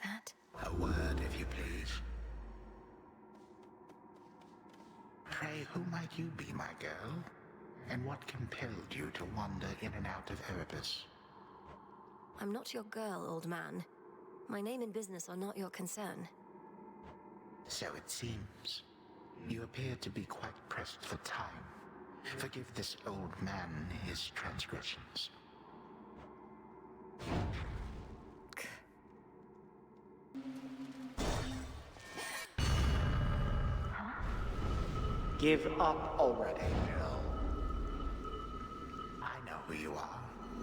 that? A word, if you please. Pray, who might you be, my girl? And what compelled you to wander in and out of Erebus? I'm not your girl, old man. My name and business are not your concern. So it seems. You appear to be quite pressed for time. Forgive this old man his transgressions. Give up already, girl. I know who you are.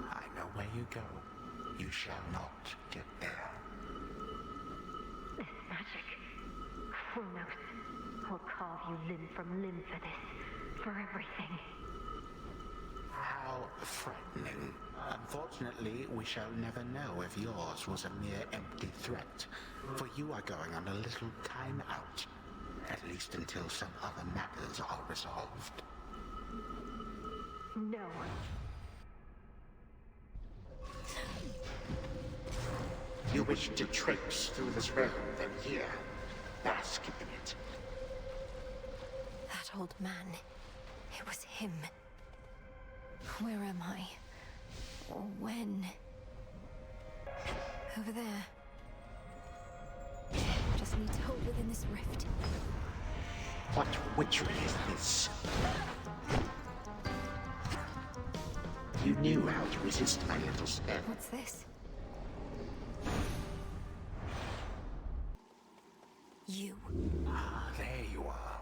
I know where you go. You shall not get there. This magic. Chronos. I'll carve you limb from limb for this. For everything. How frightening. Unfortunately, we shall never know if yours was a mere empty threat, for you are going on a little time out, at least until some other matters are resolved. No. You wish to traipse through this realm, then here, bask in it. That old man. It was him. Where am I? Or when? Over there. Just need to hold within this rift. What witchery is this? You knew how to resist my little spell. What's this? You. Ah, there you are.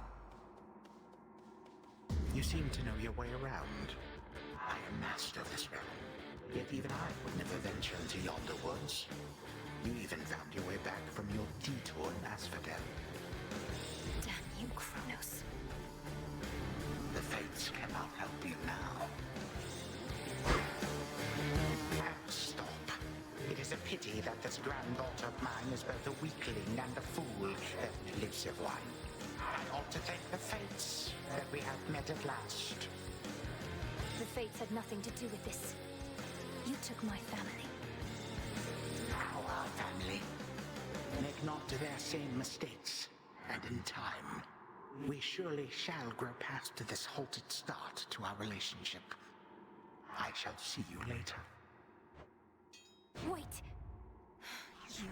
You seem to know your way around. I am master of this realm, yet even I would never venture into yonder woods. You even found your way back from your detour in Asphodel. Damn you, Chronos. The fates cannot help you now. Stop. It is a pity that this granddaughter of mine is both a weakling and a fool that lives of one. I ought to thank the fates that we have met at last. The fates had nothing to do with this. You took my family. Our family. Make not their same mistakes, and in time, we surely shall grow past this halted start to our relationship. I shall see you later. Wait! You...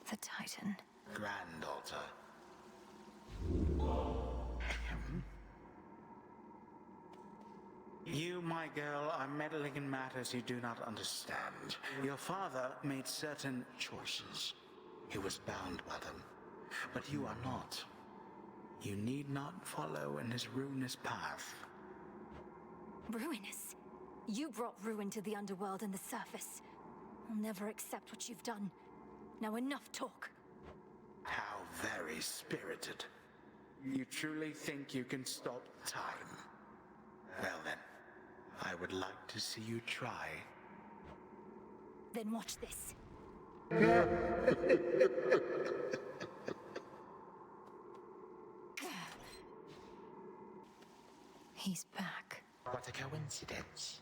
The Titan. Granddaughter. You, my girl, are meddling in matters you do not understand. Your father made certain choices. He was bound by them. But you are not. You need not follow in his ruinous path. Ruinous? You brought ruin to the underworld and the surface. I'll never accept what you've done. Now enough talk. How very spirited. You truly think you can stop time? Well then, I would like to see you try. Then watch this. He's back. What a coincidence.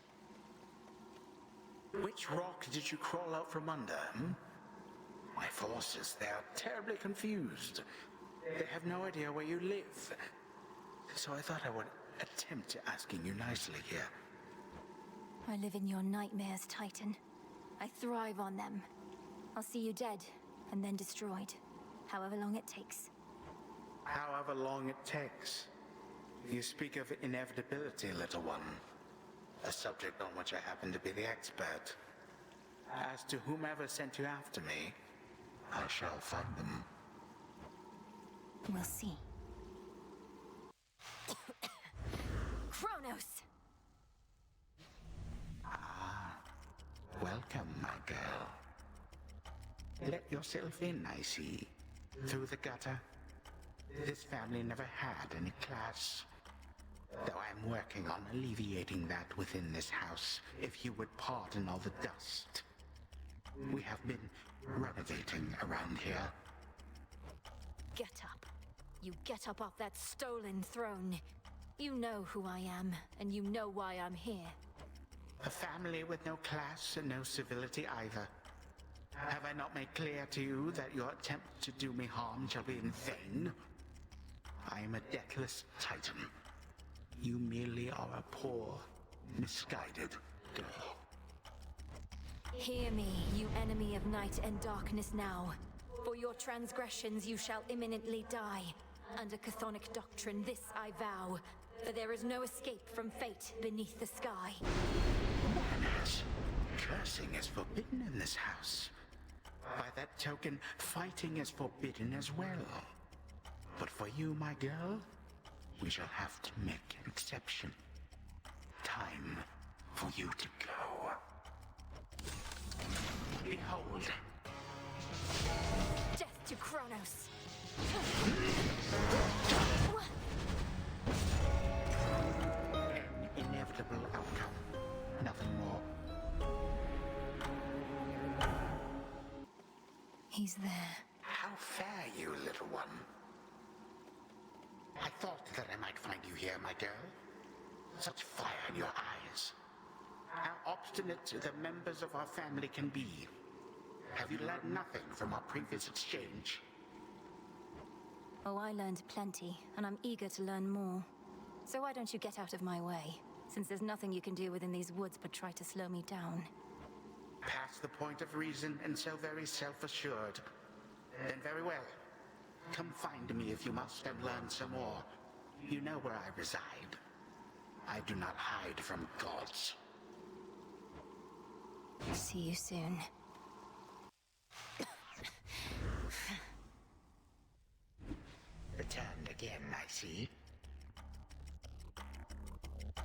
Which rock did you crawl out from under, My forces, they are terribly confused. They have no idea where you live. So I thought I would attempt asking you nicely here. I live in your nightmares, Titan. I thrive on them. I'll see you dead, and then destroyed. However long it takes. However long it takes. You speak of inevitability, little one. A subject on which I happen to be the expert. As to whomever sent you after me, I shall find them. We'll see. Chronos! Welcome, my girl. Let yourself in, I see. Through the gutter. This family never had any class. Though I'm working on alleviating that within this house, if you would pardon all the dust. We have been renovating around here. Get up. You get up off that stolen throne. You know who I am, and you know why I'm here. A family with no class and no civility either. Have I not made clear to you that your attempt to do me harm shall be in vain? I am a deathless Titan. You merely are a poor, misguided girl. Hear me, you enemy of night and darkness now. For your transgressions you shall imminently die. Under chthonic doctrine this I vow, for there is no escape from fate beneath the sky. What? Cursing is forbidden in this house. By that token, fighting is forbidden as well. But for you, my girl, we shall have to make an exception. Time for you to go. Behold. Death to Chronos! An inevitable outcome. Nothing more. He's there. How fare you, little one? I thought that I might find you here, my girl. Such fire in your eyes. How obstinate the members of our family can be. Have you learned nothing from our previous exchange? Oh, I learned plenty, and I'm eager to learn more. So why don't you get out of my way, since there's nothing you can do within these woods but try to slow me down. Past the point of reason and so very self-assured. Then very well. Come find me if you must and learn some more. You know where I reside. I do not hide from gods. See you soon. Returned again, I see.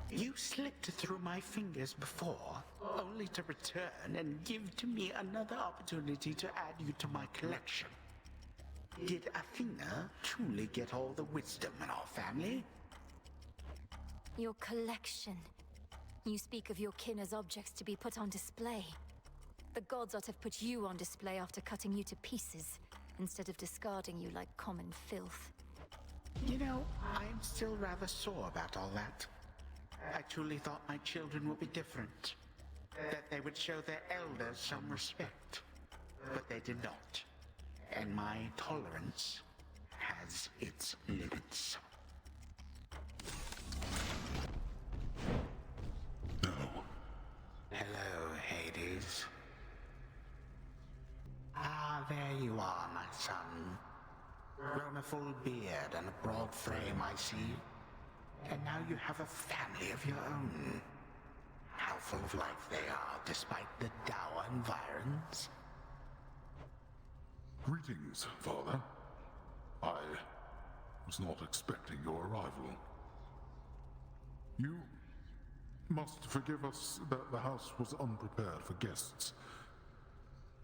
You slipped through my fingers before, only to return and give to me another opportunity to add you to my collection. Did Athena truly get all the wisdom in our family? Your collection. You speak of your kin as objects to be put on display. The gods ought to have put you on display after cutting you to pieces, instead of discarding you like common filth. You know, I'm still rather sore about all that. I truly thought my children would be different. That they would show their elders some respect. But they did not. And my tolerance has its limits. No. Hello, Hades. Ah, there you are, my son. Grown a full beard and a broad frame, I see. And now you have a family of your own. How full of life they are, despite the dour environs. Greetings, Father. I was not expecting your arrival. You must forgive us that the house was unprepared for guests.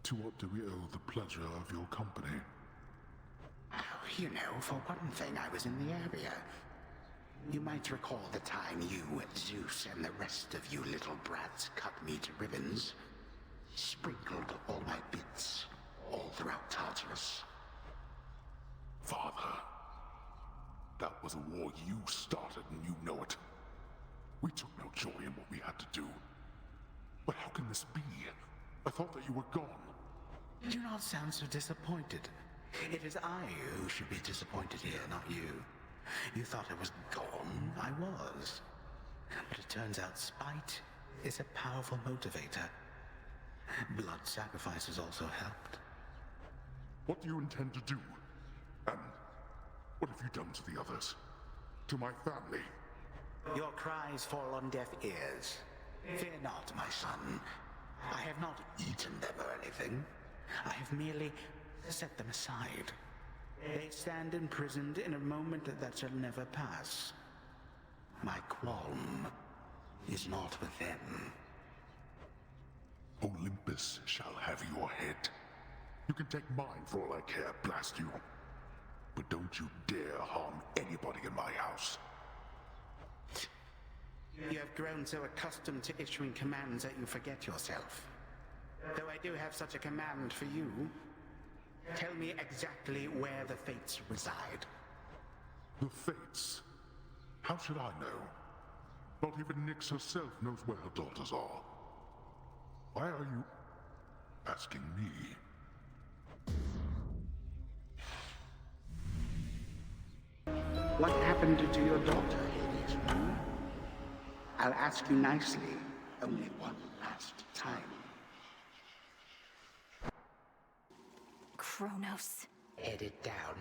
To what do we owe the pleasure of your company? Oh, you know, for one thing, I was in the area. You might recall the time you, Zeus, and the rest of you little brats cut me to ribbons. Sprinkled all my bits all throughout Tartarus. Father, that was a war you started and you know it. We took no joy in what we had to do. But how can this be? I thought that you were gone. Do not sound so disappointed. It is I who should be disappointed here, not you. You thought I was gone. I was. But it turns out spite is a powerful motivator. Blood sacrifices also helped. What do you intend to do? And what have you done to the others? To my family? Your cries fall on deaf ears. Fear not, my son. I have not eaten them or anything. I have merely set them aside. They stand imprisoned in a moment that shall never pass. My qualm is not with them. Olympus shall have your head. You can take mine for all I care, blast you. But don't you dare harm anybody in my house. You have grown so accustomed to issuing commands that you forget yourself. Though I do have such a command for you, tell me exactly where the Fates reside. The Fates? How should I know? Not even Nyx herself knows where her daughters are. Why are you asking me. What happened to your daughter, Hades? I'll ask you nicely, only one last time. Chronos. Headed down?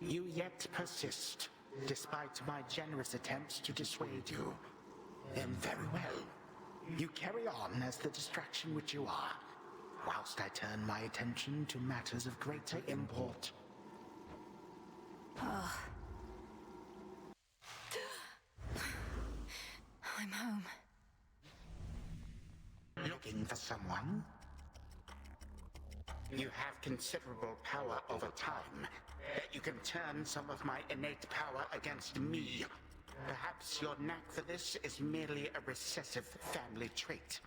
You yet persist, despite my generous attempts to dissuade you. Then very well. You carry on as the distraction which you are, whilst I turn my attention to matters of greater import. I'm home. Looking for someone? You have considerable power over time, that you can turn some of my innate power against me. Perhaps your knack for this is merely a recessive family trait.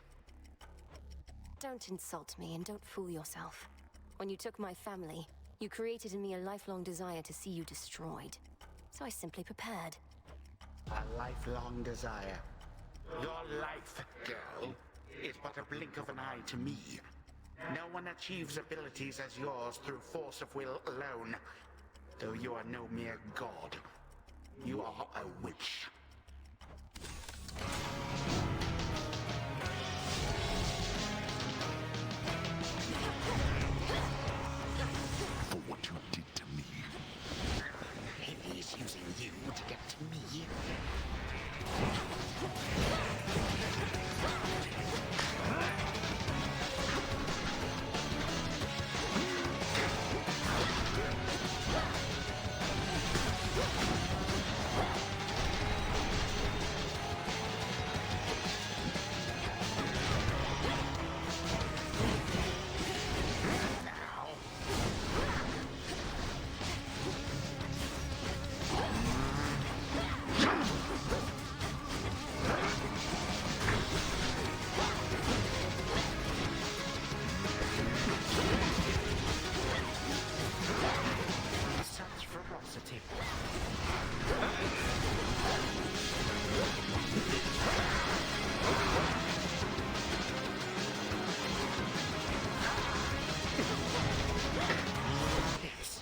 Don't insult me and don't fool yourself. When you took my family, you created in me a lifelong desire to see you destroyed. So I simply prepared. A lifelong desire. Your life, girl, is but a blink of an eye to me. No one achieves abilities as yours through force of will alone. Though you are no mere god. You are a witch. For what you did to me. He's using you to get to me. Such ferocity. Yes.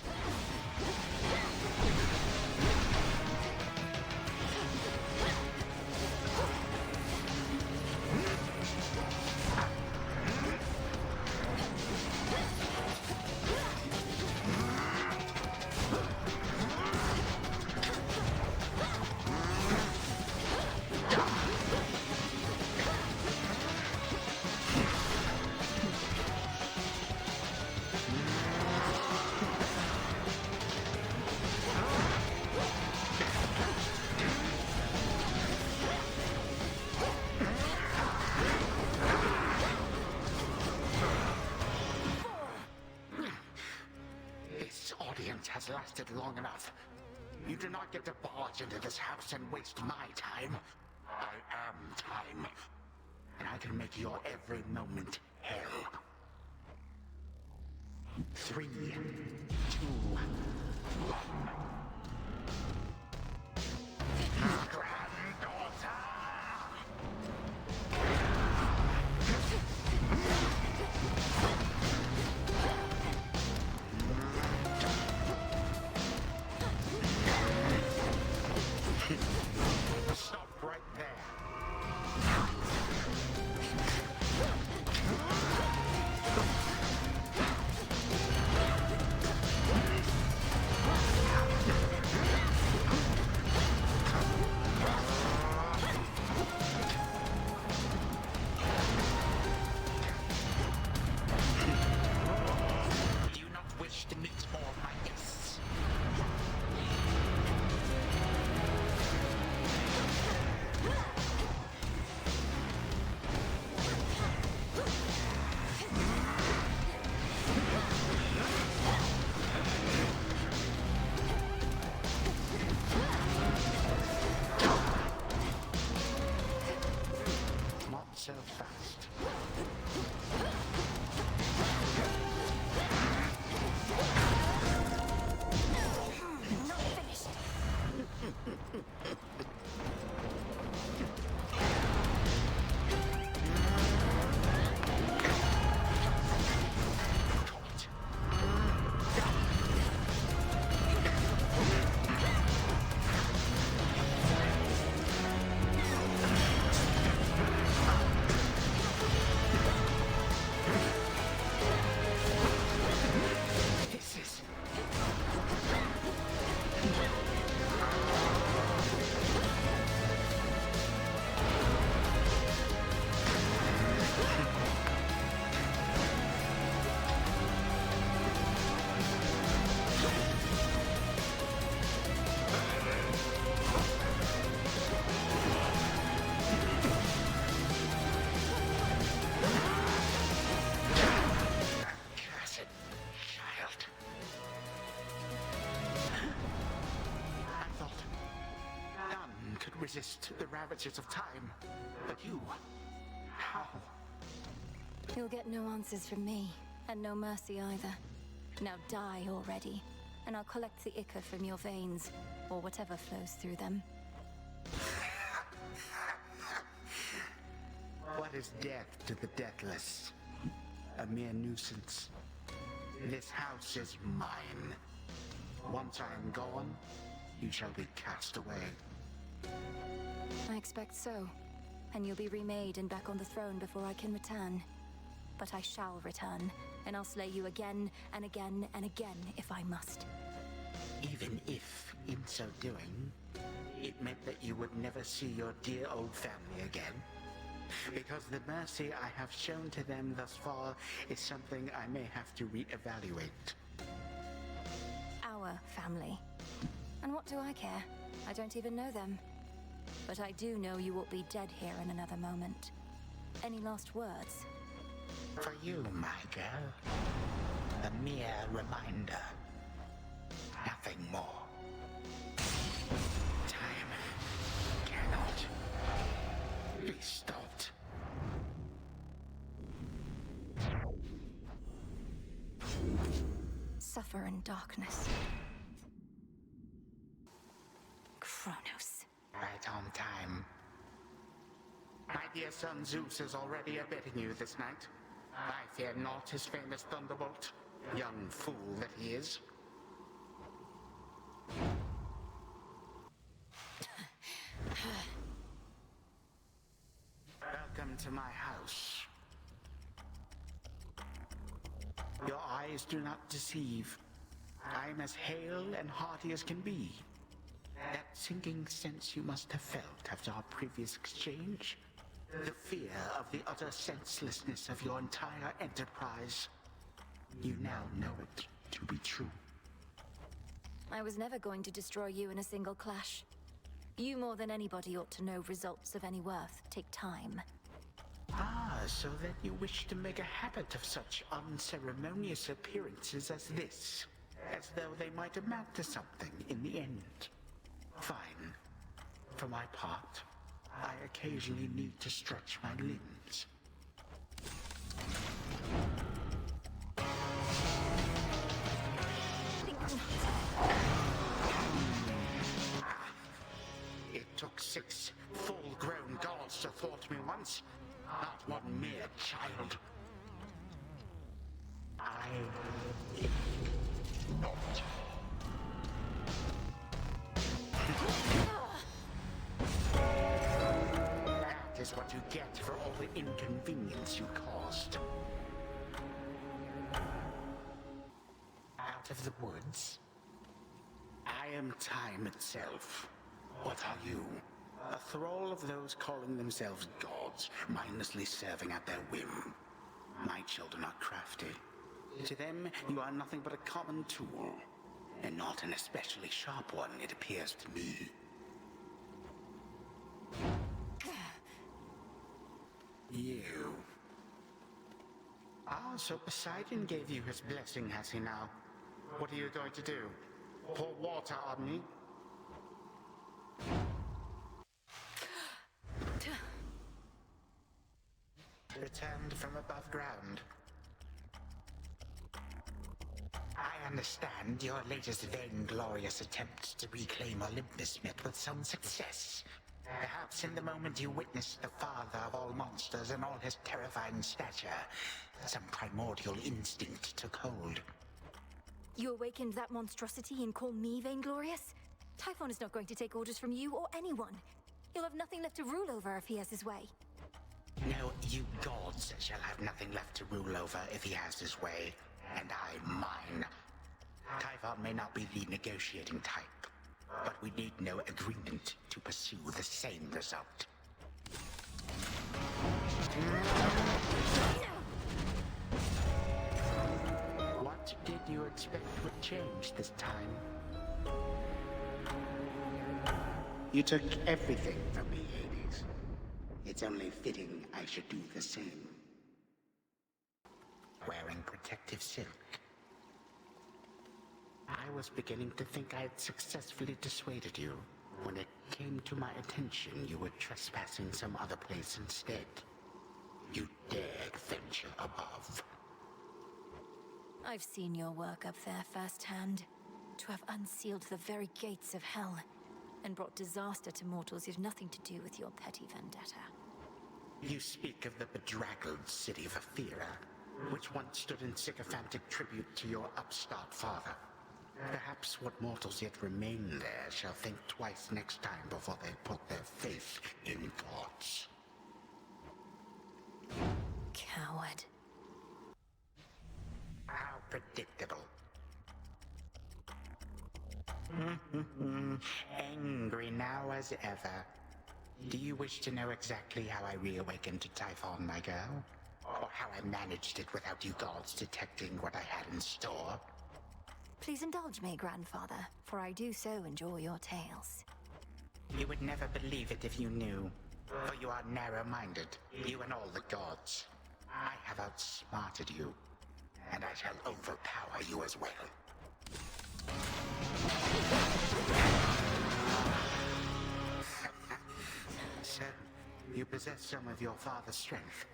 This audience has lasted long enough. You do not get to barge into this house and waste my time. I am time. And I can make your every moment hell. 3, 2, 1. Granddaughter! Stop right there. resist the ravages of time. But you... how? You'll get no answers from me, and no mercy either. Now die already, and I'll collect the ichor from your veins, or whatever flows through them. What is death to the deathless? A mere nuisance. This house is mine. Once I am gone, you shall be cast away. I expect so. And you'll be remade and back on the throne before I can return. But I shall return, and I'll slay you again and again and again if I must. Even if, in so doing, it meant that you would never see your dear old family again. Because the mercy I have shown to them thus far is something I may have to reevaluate. Our family. And what do I care? I don't even know them. But I do know you will be dead here in another moment. Any last words? For you, my girl, a mere reminder. Nothing more. Time cannot be stopped. Suffer in darkness. Chronos. Right on time. My dear son Zeus is already abetting you this night. I fear not his famous thunderbolt, young fool that he is. Welcome to my house. Your eyes do not deceive. I am as hale and hearty as can be. That sinking sense you must have felt after our previous exchange. The fear of the utter senselessness of your entire enterprise. You now know it to be true. I was never going to destroy you in a single clash. You more than anybody ought to know results of any worth take time. Ah, so that you wish to make a habit of such unceremonious appearances as this. As though they might amount to something in the end. Fine. For my part, I occasionally need to stretch my limbs. It took 6 full-grown gods to thwart me once, not one mere child. I not. That is what you get for all the inconvenience you caused. Out of the woods. I am time itself. What are you? A thrall of those calling themselves gods, mindlessly serving at their whim. My children are crafty. To them, you are nothing but a common tool. And not an especially sharp one, it appears to me. You. Ah, so Poseidon gave you his blessing, has he now? What are you going to do? Pour water on me? Returned from above ground. I understand your latest vainglorious attempt to reclaim Olympus met with some success. Perhaps in the moment you witnessed the father of all monsters and all his terrifying stature, some primordial instinct took hold. You awakened that monstrosity and call me vainglorious? Typhon is not going to take orders from you or anyone. He'll have nothing left to rule over if he has his way. No, you gods shall have nothing left to rule over if he has his way, and I mine. Typhon may not be the negotiating type, but we need no agreement to pursue the same result. What did you expect would change this time? You took everything from me, Hades. It's only fitting I should do the same. Wearing protective silk. I was beginning to think I had successfully dissuaded you, When it came to my attention, you were trespassing some other place instead. You dared venture above. I've seen your work up there firsthand. To have unsealed the very gates of hell, and brought disaster to mortals who've nothing to do with your petty vendetta. You speak of the bedraggled city of Athera, which once stood in sycophantic tribute to your upstart father. Perhaps what mortals yet remain there shall think twice next time before they put their faith in gods. Coward. How predictable. Angry now as ever. Do you wish to know exactly how I reawakened to Typhon, my girl? Or how I managed it without you gods detecting what I had in store? Please indulge me, grandfather, for I do so enjoy your tales. You would never believe it if you knew, for you are narrow-minded, you and all the gods. I have outsmarted you, and I shall overpower you as well. So, you possess some of your father's strength.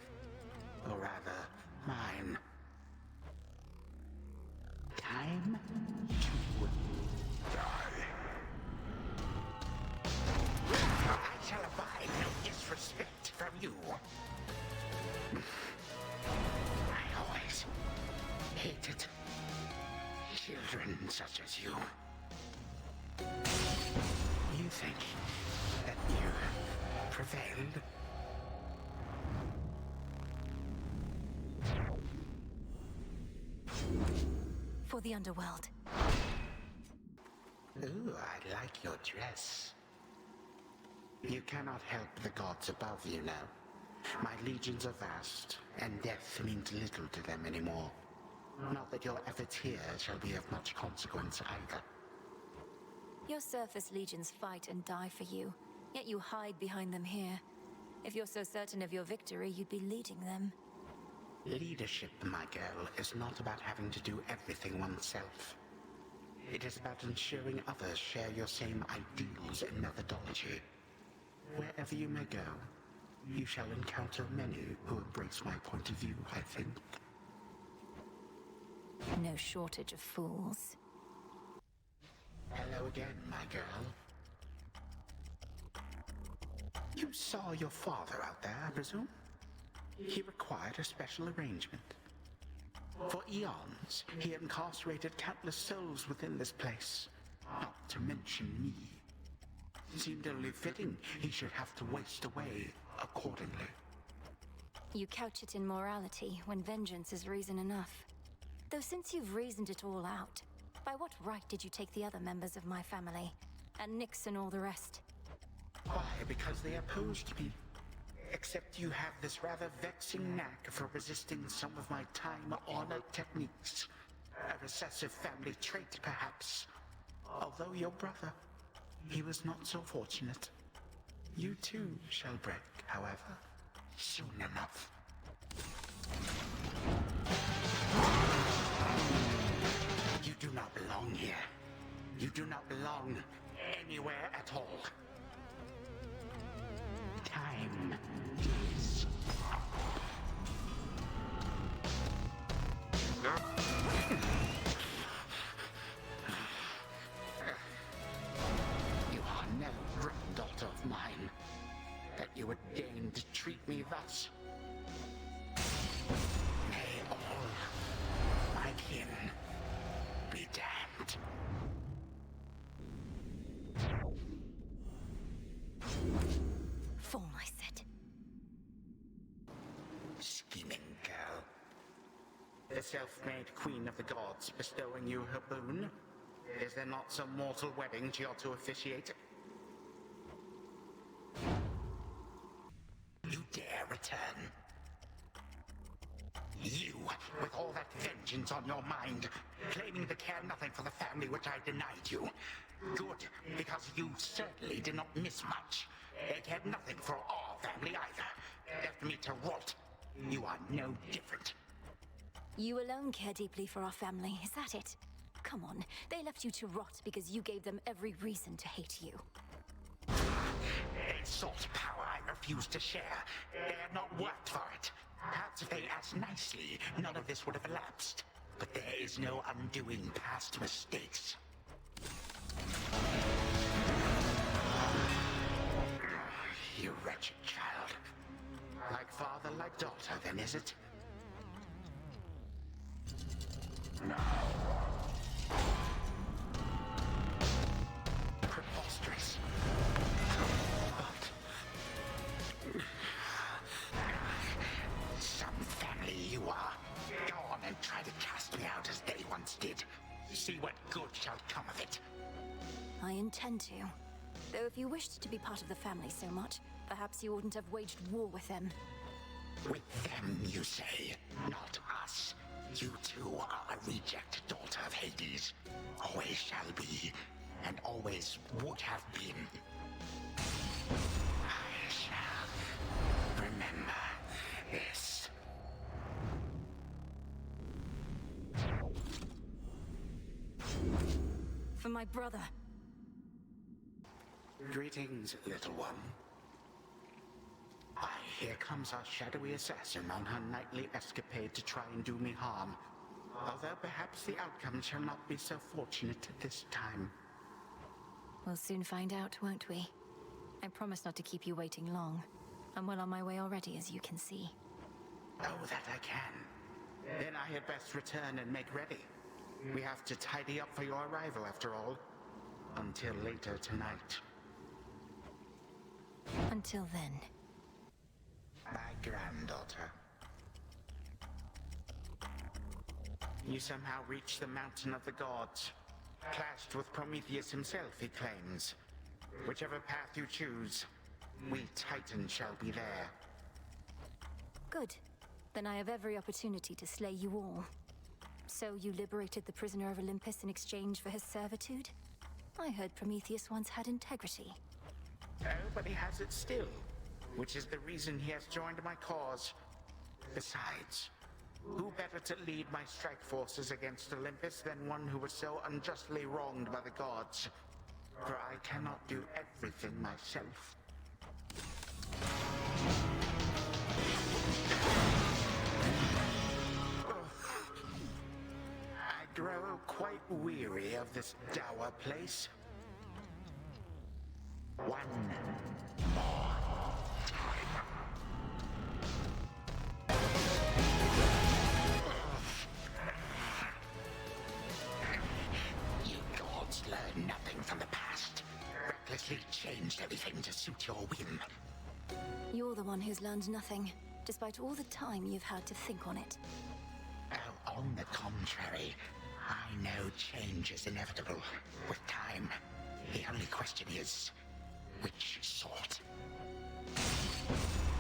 Or rather, mine. Time to die. I shall abide no disrespect from you. I always hated children such as you. You think that you prevailed? For the underworld. Ooh, I like your dress. You cannot help the gods above, you know. My legions are vast, and death means little to them anymore. Not that your efforts here shall be of much consequence either. Your surface legions fight and die for you, yet you hide behind them here. If you're so certain of your victory, you'd be leading them. Leadership, my girl, is not about having to do everything oneself. It is about ensuring others share your same ideals and methodology. Wherever you may go, you shall encounter many who embrace my point of view, I think. No shortage of fools. Hello again, my girl. You saw your father out there, I presume? He required a special arrangement. For eons, he incarcerated countless souls within this place, not to mention me. It seemed only fitting he should have to waste away accordingly. You couch it in morality when vengeance is reason enough. Though since you've reasoned it all out, by what right did you take the other members of my family, and Nyx and all the rest? Why? Because they opposed me. Except you have this rather vexing knack for resisting some of my time-honored techniques. A recessive family trait, perhaps. Although your brother, he was not so fortunate. You too shall break, however, soon enough. You do not belong here. You do not belong anywhere at all. Time is up. You are no granddaughter of mine, that you would deign to treat me thus. May all my kin be damned. Fall, I said. Scheming girl. The self-made queen of the gods bestowing you her boon? Is there not some mortal wedding she ought to officiate? You dare return? You, with all that vengeance on your mind, claiming to care nothing for the family which I denied you. Good, because you certainly did not miss much. They cared nothing for our family either. Left me to rot. You are no different. You alone care deeply for our family, is that it? Come on, they left you to rot because you gave them every reason to hate you. sought power I refuse to share. They had not worked for it. Perhaps if they asked nicely, none of this would have elapsed. But there is no undoing past mistakes. You wretched child. Like father, like daughter, then, is it? Preposterous. But... some family you are. Go on and try to cast me out as they once did. See what good shall come of it. I intend to. Though if you wished to be part of the family so much, perhaps you oughtn't have waged war with them. With them, you say, not us. You too are a reject daughter of Hades. Always shall be, and always would have been. I shall remember this. For my brother. Greetings, little one. Aye, here comes our shadowy assassin on her nightly escapade to try and do me harm. Although perhaps the outcome shall not be so fortunate this time. We'll soon find out, won't we? I promise not to keep you waiting long. I'm well on my way already, as you can see. Oh, that I can. Then I had best return and make ready. We have to tidy up for your arrival, after all. Until later tonight. Until then. My granddaughter. You somehow reached the mountain of the gods. Clashed with Prometheus himself, he claims. Whichever path you choose, we Titans shall be there. Good. Then I have every opportunity to slay you all. So you liberated the prisoner of Olympus in exchange for his servitude? I heard Prometheus once had integrity. Oh, but he has it still. Which is the reason he has joined my cause. Besides, who better to lead my strike forces against Olympus than one who was so unjustly wronged by the gods? For I cannot do everything myself. I grow quite weary of this dour place. One more time. You gods learn nothing from the past. Recklessly changed everything to suit your whim. You're the one who's learned nothing, despite all the time you've had to think on it. Oh, on the contrary, I know change is inevitable with time. The only question is, which sort?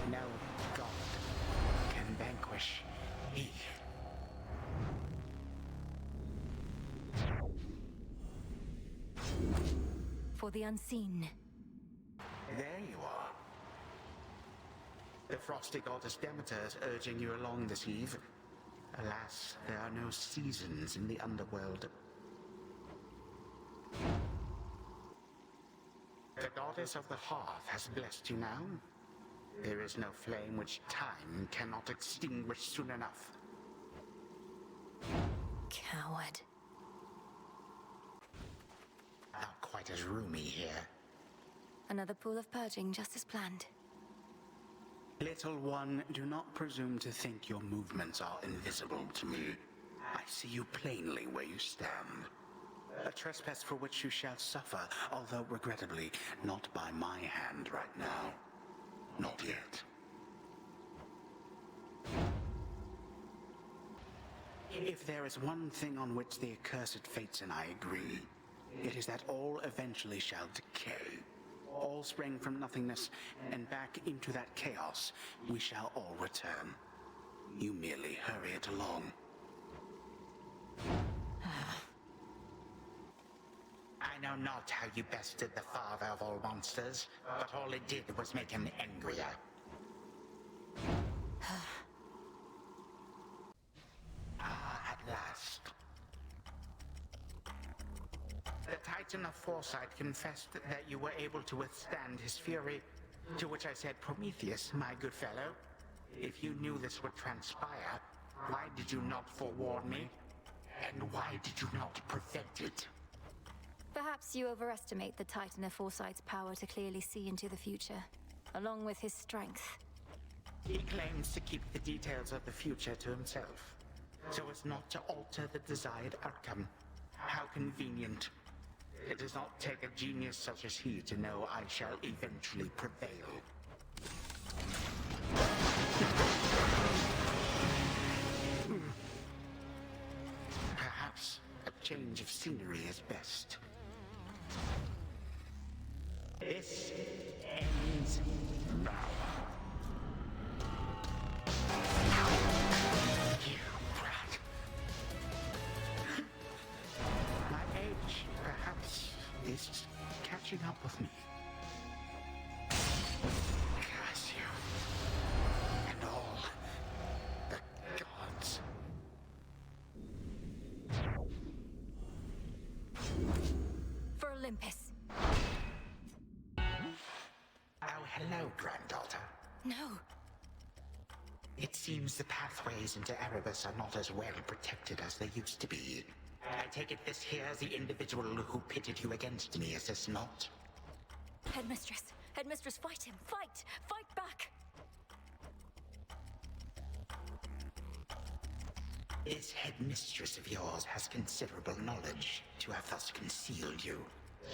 No god can vanquish me. For the unseen. There you are. The frosty goddess Demeter is urging you along this eve. Alas, there are no seasons in the underworld. The goddess of the hearth has blessed you now. There is no flame which time cannot extinguish soon enough. Coward. Not quite as roomy here. Another pool of purging, just as planned. Little one, do not presume to think your movements are invisible to me. I see you plainly where you stand. A trespass for which you shall suffer, although regrettably not by my hand right now. Not yet. If there is one thing on which the accursed fates and I agree, it is that all eventually shall decay. All spring from nothingness, and back into that chaos we shall all return. You merely hurry it along. I know not how you bested the father of all monsters, but all it did was make him angrier. At last. The Titan of Foresight confessed that you were able to withstand his fury, To which I said, Prometheus, my good fellow, if you knew this would transpire, why did you not forewarn me? And why did you not prevent it? Perhaps you overestimate the Titan of Foresight's power to clearly see into the future, along with his strength. He claims to keep the details of the future to himself, so as not to alter the desired outcome. How convenient. It does not take a genius such as he to know I shall eventually prevail. Perhaps a change of scenery is best. This ends now. You brat. My age, perhaps, is catching up with me. Curse you. And all the gods. For Olympus. Oh, hello, granddaughter. No. It seems the pathways into Erebus are not as well protected as they used to be. I take it this here's the individual who pitted you against me, is this not? Headmistress! Headmistress, fight him! Fight! Fight back! This headmistress of yours has considerable knowledge to have thus concealed you.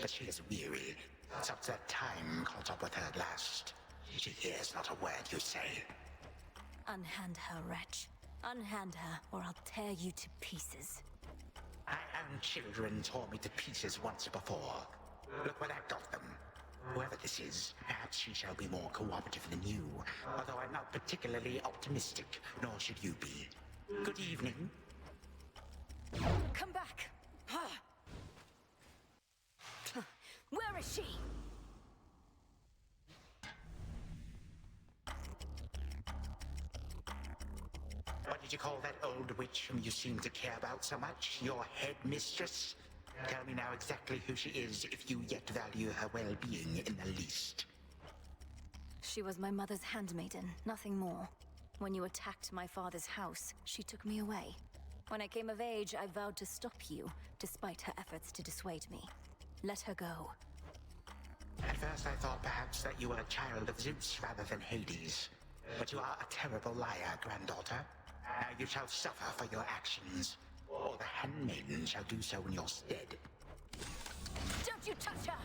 But she is weary, such that time caught up with her at last. She hears not a word you say. Unhand her, wretch. Unhand her, or I'll tear you to pieces. My own children tore me to pieces once before. Look what I've got them. Whoever this is, perhaps she shall be more cooperative than you, although I'm not particularly optimistic, nor should you be. Good evening. Come back! Where is she? What did you call that old witch whom you seem to care about so much? Your headmistress? Tell me now exactly who she is, if you yet value her well-being in the least. She was my mother's handmaiden, nothing more. When you attacked my father's house, she took me away. When I came of age, I vowed to stop you, despite her efforts to dissuade me. Let her go. At first I thought perhaps that you were a child of Zeus rather than Hades. But you are a terrible liar, granddaughter. Now you shall suffer for your actions, or the handmaiden shall do so in your stead. Don't you touch her!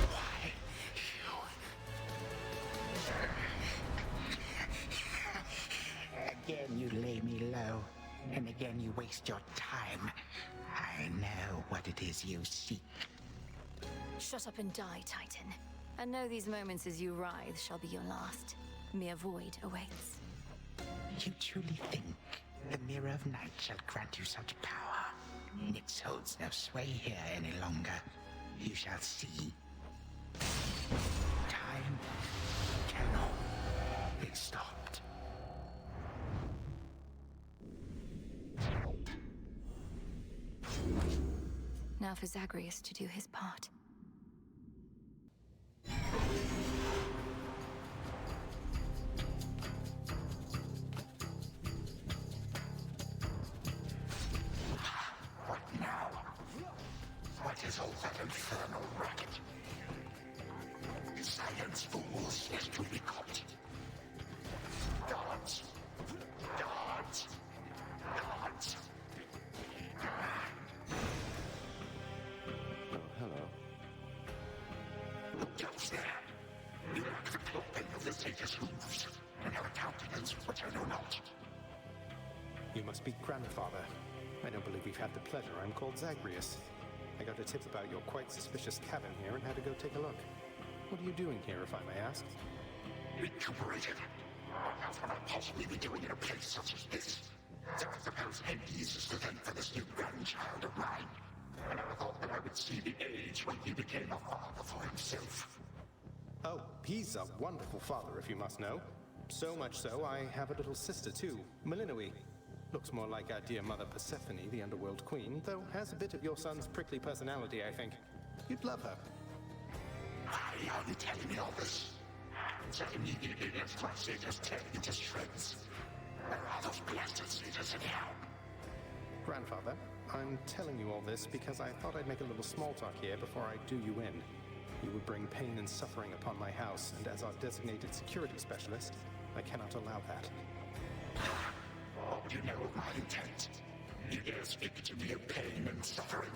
Why, you... Again you lay me low, and again you waste your time. I know what it is you seek. Shut up and die, Titan. And know these moments as you writhe shall be your last. Mere void awaits. You truly think the Mirror of Night shall grant you such power? Nyx holds no sway here any longer. You shall see. Time cannot be stopped. Now for Zagreus to do his part. What now? What is all that infernal racket? Silence, fools, lest we be caught. Guards! Guards! Guards! Oh, hello. Who goes there? You lack the clothing of the Satyrs' hooves, and have a countenance which I know not. You must be grandfather. I don't believe we've had the pleasure. I'm called Zagreus. I got a tip about your quite suspicious cabin here and had to go take a look. What are you doing here, if I may ask? Recuperated. What else would I possibly be doing in a place such as this? So I suppose Hades is to thank for this new grandchild of mine. I never thought that I would see the age when he became a father for himself. Oh, he's a wonderful father, if you must know. So much so, I have a little sister too, Melinoe. Looks more like our dear mother Persephone, the underworld queen, though has a bit of your son's prickly personality, I think. You'd love her. Why are you telling me all this? So immediately against my satyrs tear you to shreds. Where are those blasted satyrs anyhow? Grandfather, I'm telling you all this because I thought I'd make a little small talk here before I do you in. You would bring pain and suffering upon my house, and as our designated security specialist, I cannot allow that. What do you know of my intent? You dare speak to me of pain and suffering?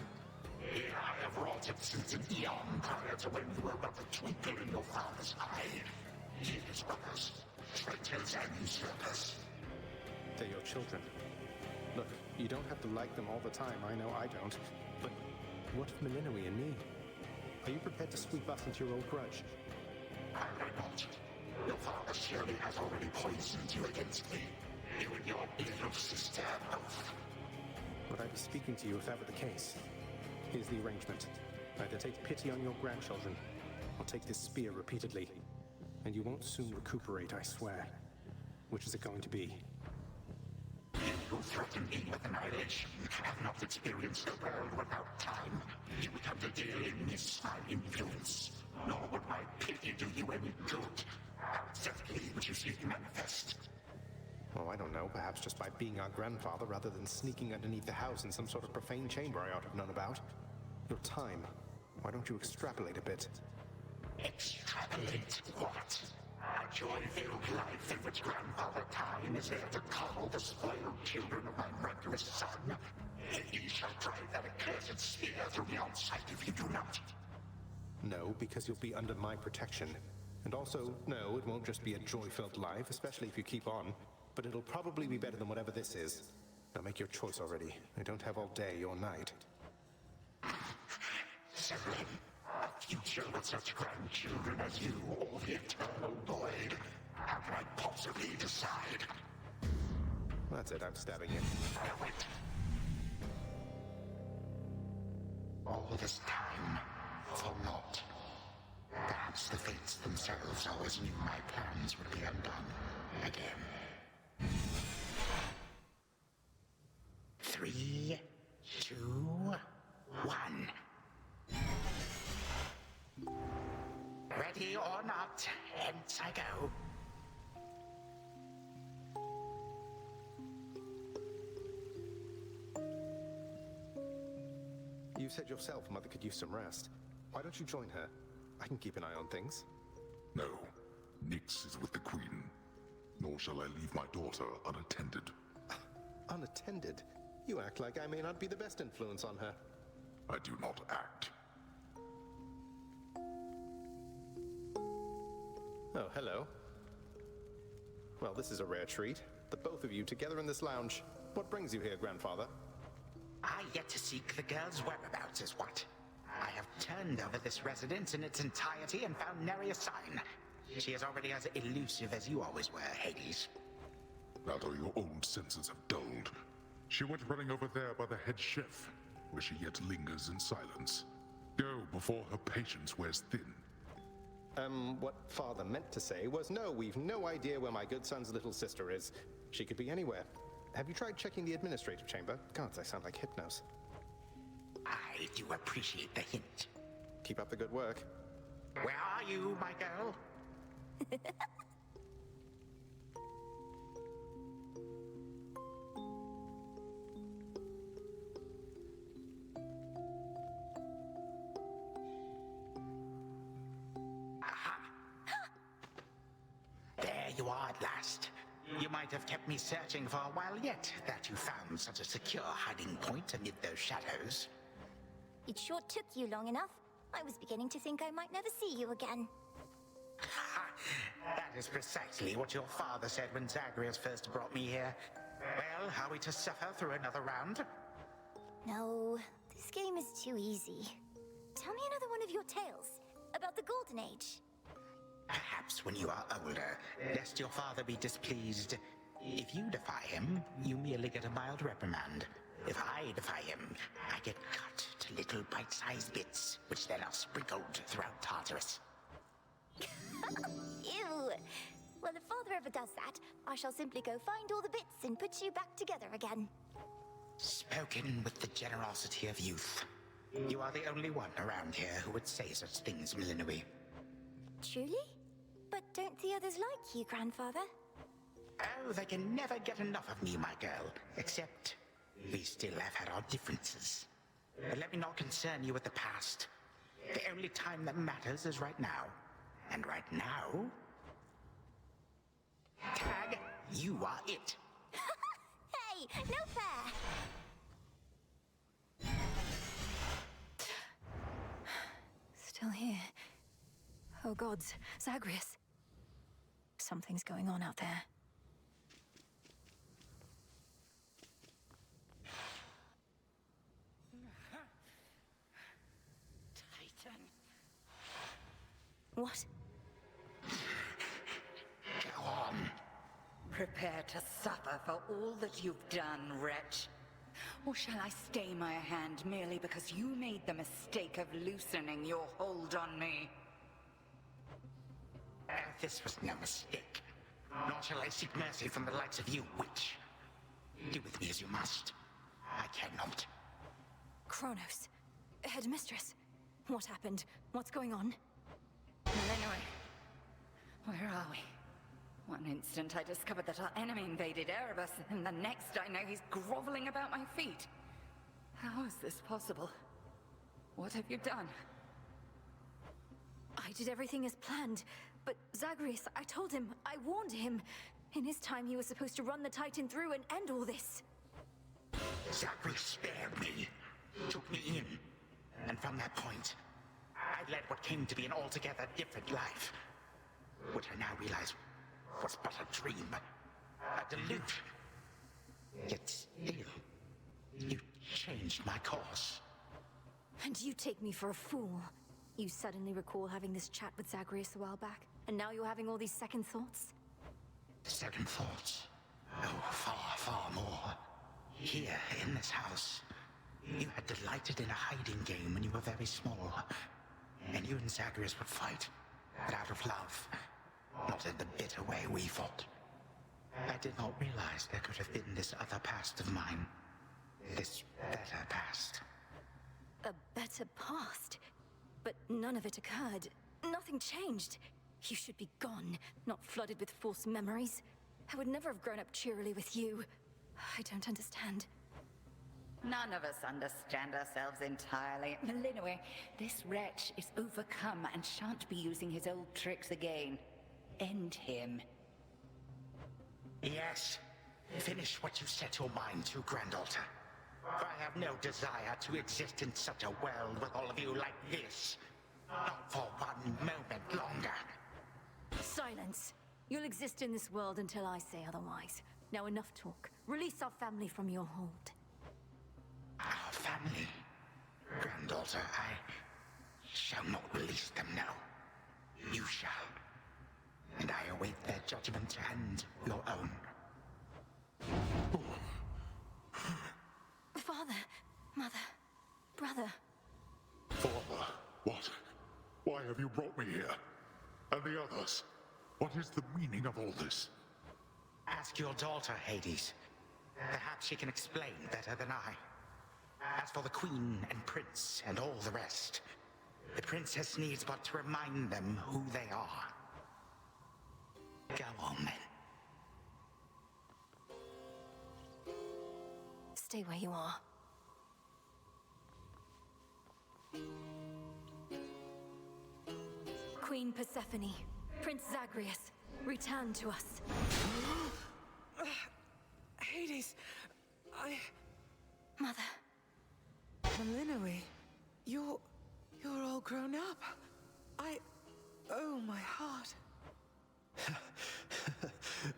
Here I have wrought it since an eon prior to when you were but a twinkle in your father's eye. His brothers, traitors and usurpers. They're your children. Look, you don't have to like them all the time, I know I don't. But what of Melinoi and me? Are you prepared to sweep us into your old grudge? I will not. Your father surely has already poisoned you against me. You and your little sister both. Would I be speaking to you if that were the case? Here's the arrangement. Either take pity on your grandchildren, or take this spear repeatedly. And you won't soon recuperate, I swear. Which is it going to be? You threaten me with annihilation. Have not experienced the world without time. You would to dearly miss my influence. Nor would my pity do you any good. How exactly would you seek manifest? Oh, I don't know. Perhaps just by being our grandfather rather than sneaking underneath the house in some sort of profane chamber I ought to have known about. Your time. Why don't you extrapolate a bit? Extrapolate what? A joy-filled life in which Grandfather Time is there to coddle the spoiled children of my murderous son. He shall drive that accursed spear through beyond sight if you do not. No, because you'll be under my protection. And also, no, it won't just be a joy-filled life, especially if you keep on. But it'll probably be better than whatever this is. Now make your choice already. I don't have all day or night. Severin, a future with such grandchildren as you, or the eternal void. How can I possibly decide? That's it, I'm stabbing you. Wait. All this time, for naught. Perhaps the fates themselves always knew my plans would be undone again. 3, 2, 1. Ready or not, hence I go. You said yourself Mother could use some rest. Why don't you join her? I can keep an eye on things. No. Nyx is with the Queen. Nor shall I leave my daughter unattended. Unattended? You act like I may not be the best influence on her. I do not act. Oh, hello. Well, this is a rare treat. The both of you together in this lounge. What brings you here, Grandfather? I yet to seek the girl's whereabouts is what. I have turned over this residence in its entirety and found nary a sign. She is already as elusive as you always were, Hades. That or your old senses have dulled. She went running over there by the head chef, where she yet lingers in silence. Go before her patience wears thin. What Father meant to say was, no, we've no idea where my good son's little sister is. She could be anywhere. Have you tried checking the administrative chamber? Gods, I sound like Hypnos. I do appreciate the hint. Keep up the good work. Where are you, my girl? Aha! There you are at last. You might have kept me searching for a while yet, that you found such a secure hiding point amid those shadows. It sure took you long enough. I was beginning to think I might never see you again. That is precisely what your father said when Zagreus first brought me here. Well, are we to suffer through another round? No, this game is too easy. Tell me another one of your tales about the Golden Age. Perhaps when you are older, lest your father be displeased. If you defy him, you merely get a mild reprimand. If I defy him, I get cut to little bite-sized bits, which then are sprinkled throughout Tartarus. Ew! Well, if Father ever does that, I shall simply go find all the bits and put you back together again. Spoken with the generosity of youth. You are the only one around here who would say such things, Millenoi. Truly? But don't the others like you, Grandfather? Oh, they can never get enough of me, my girl. Except, we still have had our differences. But let me not concern you with the past. The only time that matters is right now. And right now... Tag, you are it. Hey, no fair! Still here. Oh gods, Zagreus. Something's going on out there. Titan. What? Go on. Prepare to suffer for all that you've done, wretch. Or shall I stay my hand merely because you made the mistake of loosening your hold on me? This was no mistake. Nor shall I seek mercy from the likes of you, witch. Do with me as you must. I cannot. Chronos. Headmistress. What happened? What's going on? Millenoi, where are we? One instant I discovered that our enemy invaded Erebus, and the next I know he's groveling about my feet. How is this possible? What have you done? I did everything as planned, but Zagreus, I told him, I warned him. In his time, he was supposed to run the Titan through and end all this. Zachary spared me, took me in, and from that point, I led what came to be an altogether different life, which I now realize was but a dream, a delusion. Yet still, you changed my course. And you take me for a fool. You suddenly recall having this chat with Zagreus a while back, and now you're having all these second thoughts? Second thoughts? Oh, far, far more. Here, in this house, you had delighted in a hiding game when you were very small. And you and Zagreus would fight, but out of love. Not in the bitter way we fought. I did not realize there could have been this other past of mine. This better past. A better past? But none of it occurred. Nothing changed. You should be gone, not flooded with false memories. I would never have grown up cheerily with you. I don't understand. None of us understand ourselves entirely. Millenoi, this wretch is overcome and shan't be using his old tricks again. End him. Yes. Finish what you set your mind to, Grandalter. For I have no desire to exist in such a world with all of you like this. Not for one moment longer. Silence. You'll exist in this world until I say otherwise. Now enough talk. Release our family from your hold. Our family? Granddaughter, I shall not release them now. You shall. And I await their judgment and your own. Father, mother, brother. Father, what? Why have you brought me here? And the others? What is the meaning of all this? Ask your daughter, Hades. Perhaps she can explain better than I. As for the Queen and Prince and all the rest, the Princess needs but to remind them who they are. Go on, then. Stay where you are. Queen Persephone, Prince Zagreus, return to us. Hades, Mother. Millenoi, you're all grown up. Oh, my heart.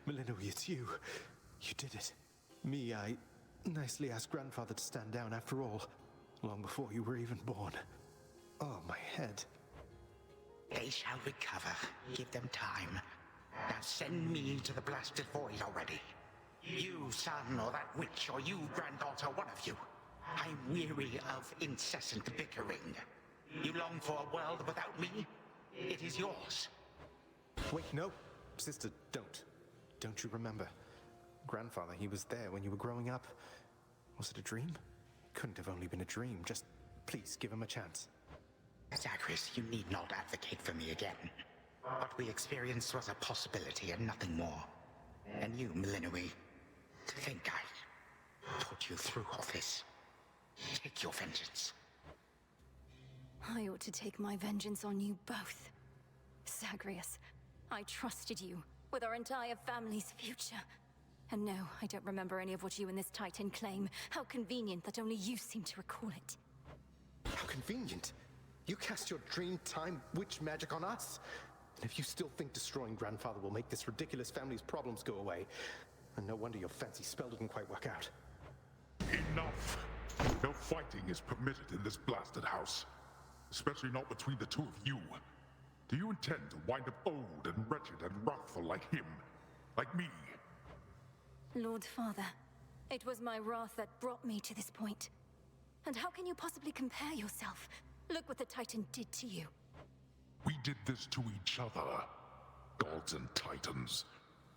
Millenoi, it's you. You did it. Me, I nicely asked Grandfather to stand down after all, long before you were even born. Oh, my head. They shall recover. Give them time. Now send me to the blasted void already. You, son, or that witch, or you, granddaughter, one of you. I'm weary of incessant bickering. You long for a world without me? It is yours. Wait, no. Sister, don't. Don't you remember? Grandfather, he was there when you were growing up. Was it a dream? Couldn't have only been a dream, just Please, give him a chance. Zagreus, you need not advocate for me again. What we experienced was a possibility and nothing more. And you, Millennium, to think I put you through all this. Take your vengeance. I ought to take my vengeance on you both. Zagreus, I trusted you with our entire family's future. And no, I don't remember any of what you and this Titan claim. How convenient that only you seem to recall it. How convenient. You cast your dream time witch magic on us. And if you still think destroying Grandfather will make this ridiculous family's problems go away, then no wonder your fancy spell didn't quite work out. Enough! No fighting is permitted in this blasted house. Especially not between the two of you. Do you intend to wind up old and wretched and wrathful like him? Like me? Lord Father, it was my wrath that brought me to this point. And how can you possibly compare yourself? Look what the Titan did to you. We did this to each other. Gods and Titans,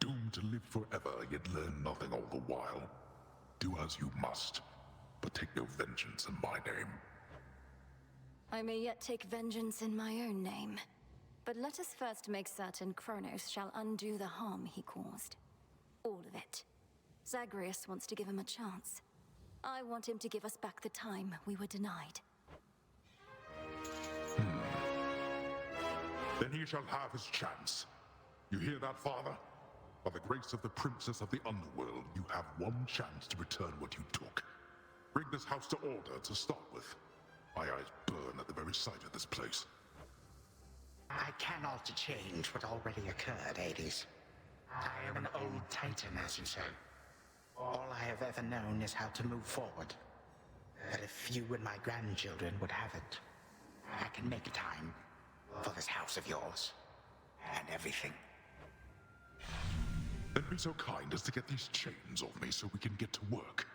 doomed to live forever, yet learn nothing all the while. Do as you must, but take no vengeance in my name. I may yet take vengeance in my own name. But let us first make certain Chronos shall undo the harm he caused. All of it. Zagreus wants to give him a chance. I want him to give us back the time we were denied. Then he shall have his chance. You hear that, Father? By the grace of the Princess of the Underworld, you have one chance to return what you took. Bring this house to order to start with. My eyes burn at the very sight of this place. I cannot change what already occurred, Hades. I am an old Titan, as you say. All I have ever known is how to move forward. But if you and my grandchildren would have it, I can make time for this house of yours. And everything. Then be so kind as to get these chains off me so we can get to work.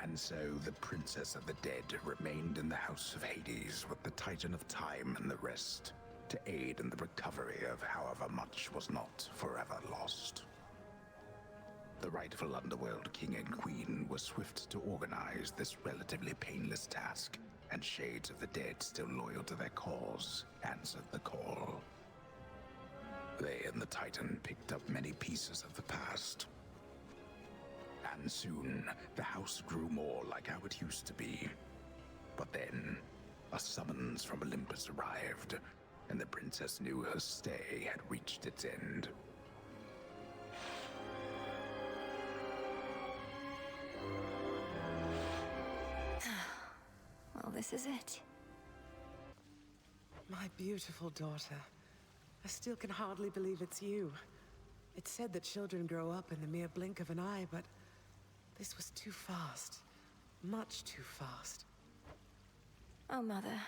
And so the Princess of the Dead remained in the House of Hades with the Titan of Time and the rest, to aid in the recovery of however much was not forever lost. The rightful Underworld King and Queen were swift to organize this relatively painless task, and shades of the dead still loyal to their cause answered the call. They and the Titan picked up many pieces of the past. And soon, the house grew more like how it used to be. But then, a summons from Olympus arrived, and the princess knew her stay had reached its end. Well, this is it. My beautiful daughter. I still can hardly believe it's you. It's said that children grow up in the mere blink of an eye, but this was too fast. Much too fast. Oh, Mother.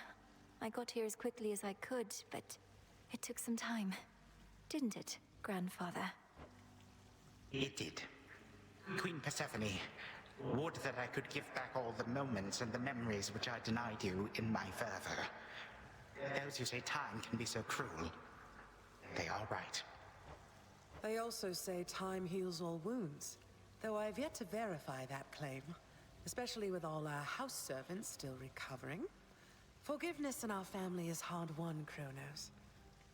I got here as quickly as I could, but it took some time. Didn't it, Grandfather? It did. Queen Persephone, would that I could give back all the moments and the memories which I denied you in my fervor. Those who say time can be so cruel, they are right. They also say time heals all wounds, though I've yet to verify that claim, especially with all our house servants still recovering. Forgiveness in our family is hard-won, Chronos,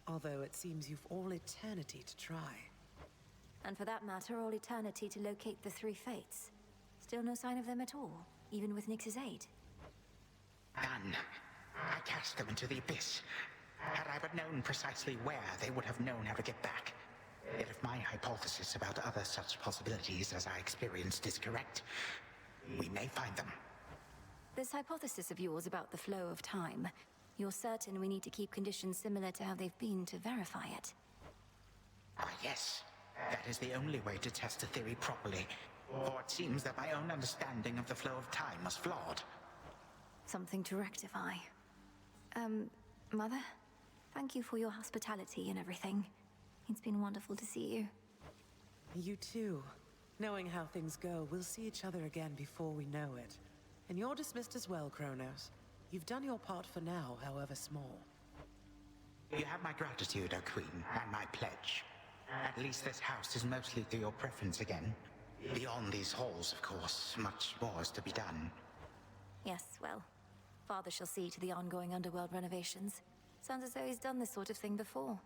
although it seems you've all eternity to try. And for that matter, all eternity to locate the three fates. Still no sign of them at all, even with Nyx's aid. None. I cast them into the abyss. Had I but known precisely where, they would have known how to get back. Yet if my hypothesis about other such possibilities as I experienced is correct, we may find them. This hypothesis of yours about the flow of time, you're certain we need to keep conditions similar to how they've been to verify it? Ah, yes. That is the only way to test a theory properly. For it seems that my own understanding of the flow of time was flawed. Something to rectify. Mother? Thank you for your hospitality and everything. It's been wonderful to see you. You too. Knowing how things go, we'll see each other again before we know it. And you're dismissed as well, Chronos. You've done your part for now, however small. You have my gratitude, O Queen, and my pledge. At least this house is mostly to your preference again. Beyond these halls, of course, much more is to be done. Yes, well, Father shall see to the ongoing underworld renovations. Sounds as though he's done this sort of thing before.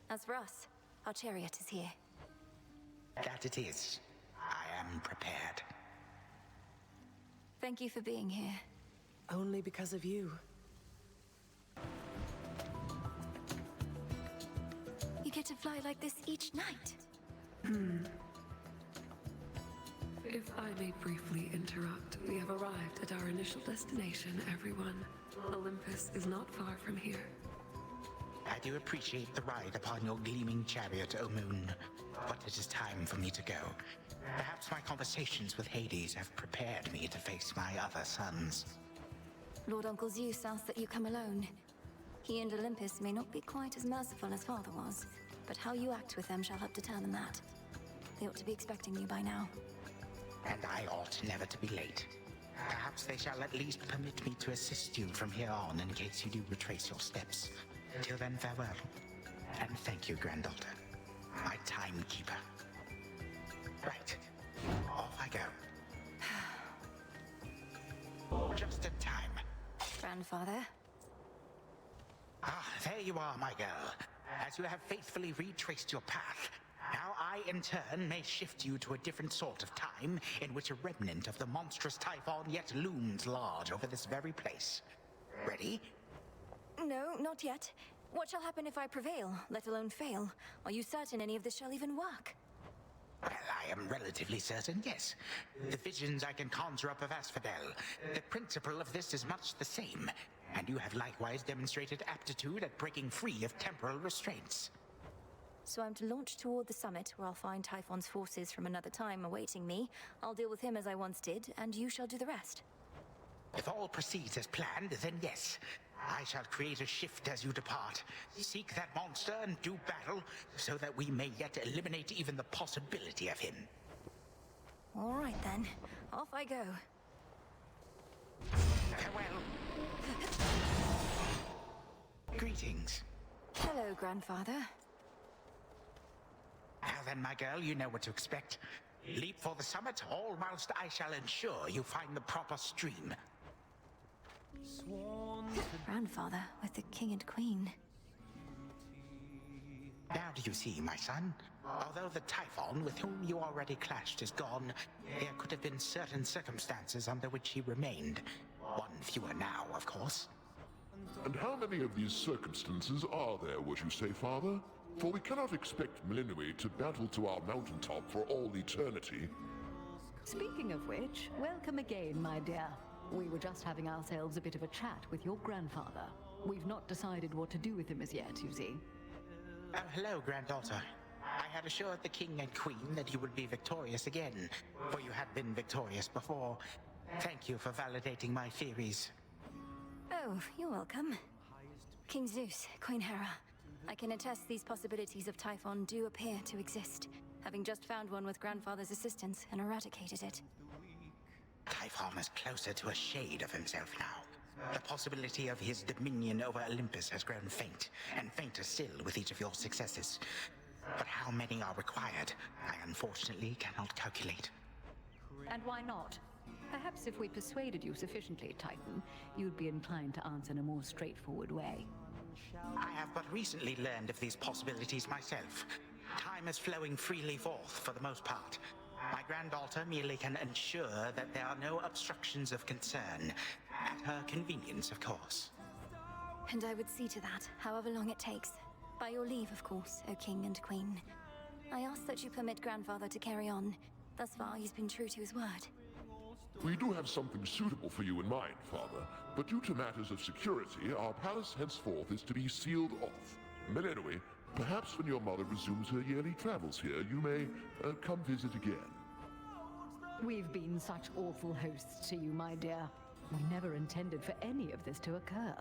As for us, our chariot is here. That it is. I am prepared. Thank you for being here. Only because of you. You get to fly like this each night. If I may briefly interrupt, we have arrived at our initial destination, everyone. Olympus is not far from here. I do appreciate the ride upon your gleaming chariot, O Moon. But it is time for me to go. Perhaps my conversations with Hades have prepared me to face my other sons. Lord Uncle Zeus asks that you come alone. He and Olympus may not be quite as merciful as Father was, but how you act with them shall help determine that. They ought to be expecting you by now. And I ought never to be late. Perhaps they shall at least permit me to assist you from here on in case you do retrace your steps. Till then, farewell. And thank you, granddaughter. My timekeeper. Right. Off I go. Just in time. Grandfather? Ah, there you are, my girl. As you have faithfully retraced your path, now I, in turn, may shift you to a different sort of time in which a remnant of the monstrous Typhon yet looms large over this very place. Ready? No, not yet. What shall happen if I prevail, let alone fail? Are you certain any of this shall even work? Well, I am relatively certain, yes. The visions I can conjure up of Asphodel. The principle of this is much the same, and you have likewise demonstrated aptitude at breaking free of temporal restraints. So I'm to launch toward the summit, where I'll find Typhon's forces from another time awaiting me. I'll deal with him as I once did, and you shall do the rest. If all proceeds as planned, then yes. I shall create a shift as you depart. Seek that monster and do battle, so that we may yet eliminate even the possibility of him. All right then, off I go. Farewell. Greetings. Hello, Grandfather. Now then, my girl, you know what to expect. Leap for the summit, all whilst I shall ensure you find the proper stream. Grandfather with the king and queen. Now do you see, my son? Although the Typhon with whom you already clashed is gone, there could have been certain circumstances under which he remained. One fewer now, of course. And how many of these circumstances are there, would you say, Father? For we cannot expect Melinoi to battle to our mountaintop for all eternity. Speaking of which, welcome again, my dear. We were just having ourselves a bit of a chat with your grandfather. We've not decided what to do with him as yet, you see. Oh, hello, granddaughter. I had assured the king and queen that you would be victorious again, for you had been victorious before. Thank you for validating my theories. Oh, you're welcome. King Zeus, Queen Hera. I can attest these possibilities of Typhon do appear to exist, having just found one with Grandfather's assistance and eradicated it. Typhon is closer to a shade of himself now. The possibility of his dominion over Olympus has grown faint, and fainter still with each of your successes. But how many are required, I unfortunately cannot calculate. And why not? Perhaps if we persuaded you sufficiently, Typhon, you'd be inclined to answer in a more straightforward way. I have but recently learned of these possibilities myself. Time is flowing freely forth for the most part. My granddaughter merely can ensure that there are no obstructions of concern. At her convenience, of course. And I would see to that, however long it takes. By your leave, of course, O King and Queen. I ask that you permit Grandfather to carry on. Thus far, he's been true to his word. We do have something suitable for you in mind, Father, but due to matters of security, our palace henceforth is to be sealed off. Melinoi, perhaps when your mother resumes her yearly travels here, you may come visit again. We've been such awful hosts to you, my dear. We never intended for any of this to occur.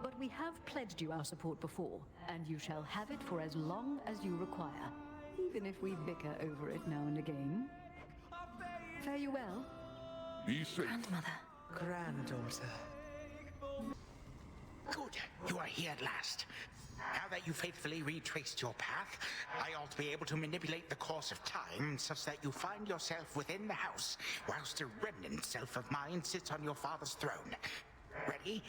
But we have pledged you our support before, and you shall have it for as long as you require, even if we bicker over it now and again. Fare you well. Be safe. Grandmother. Granddaughter. Good, you are here at last. Now that you faithfully retraced your path, I ought to be able to manipulate the course of time such that you find yourself within the house, whilst a remnant self of mine sits on your father's throne. Ready?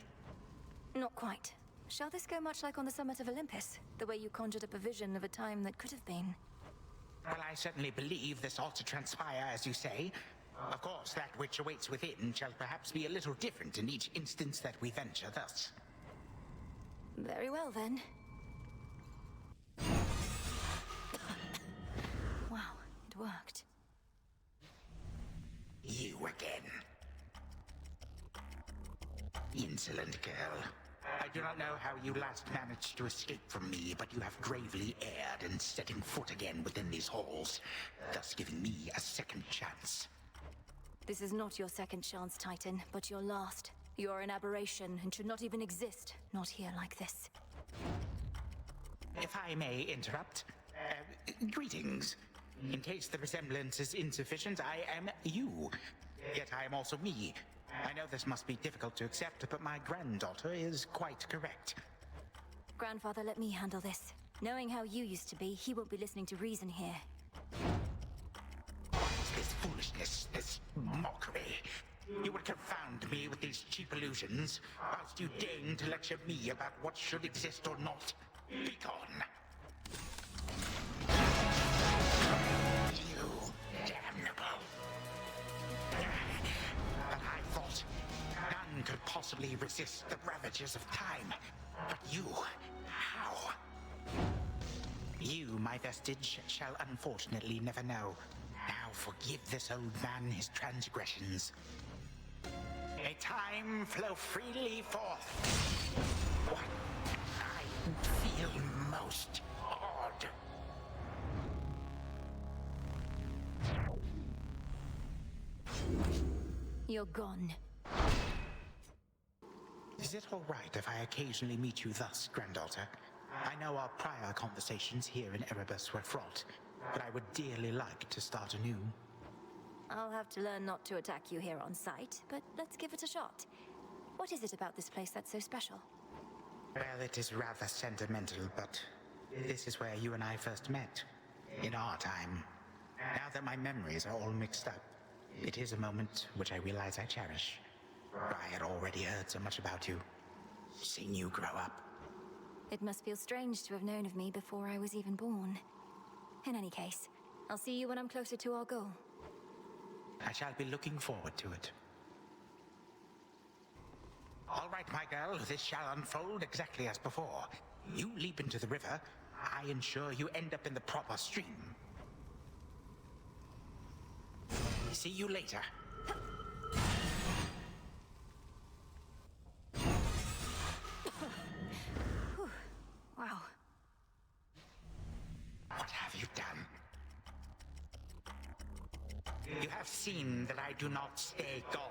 Not quite. Shall this go much like on the summit of Olympus? The way you conjured up a vision of a time that could have been? Well, I certainly believe this ought to transpire, as you say. Of course, that which awaits within shall perhaps be a little different in each instance that we venture thus. Very well, then. Wow, it worked. You again. Insolent girl. I do not know how you last managed to escape from me, but you have gravely erred in setting foot again within these halls, thus giving me a second chance. This is not your second chance, Titan, but your last. You are an aberration and should not even exist, not here like this. If I may interrupt, greetings. In case the resemblance is insufficient, I am you. Yet I am also me. I know this must be difficult to accept, but my granddaughter is quite correct. Grandfather, let me handle this. Knowing how you used to be, he won't be listening to reason here. What is this foolishness, this mockery? You would confound me with these cheap illusions, whilst you deign to lecture me about what should exist or not. Be gone. You damnable. But I thought none could possibly resist the ravages of time. But you, how? You, my vestige, shall unfortunately never know. Now forgive this old man his transgressions. May time flow freely forth. What I feel most odd. You're gone. Is it all right if I occasionally meet you thus, granddaughter? I know our prior conversations here in Erebus were fraught, but I would dearly like to start anew. I'll have to learn not to attack you here on sight, but let's give it a shot. What is it about this place that's so special? Well, it is rather sentimental, but this is where you and I first met. In our time. Now that my memories are all mixed up, it is a moment which I realize I cherish. I had already heard so much about you, seen you grow up. It must feel strange to have known of me before I was even born. In any case, I'll see you when I'm closer to our goal. I shall be looking forward to it. All right, my girl, this shall unfold exactly as before. You leap into the river, I ensure you end up in the proper stream. See you later. Wow. What have you done? You have seen that I do not stay gone.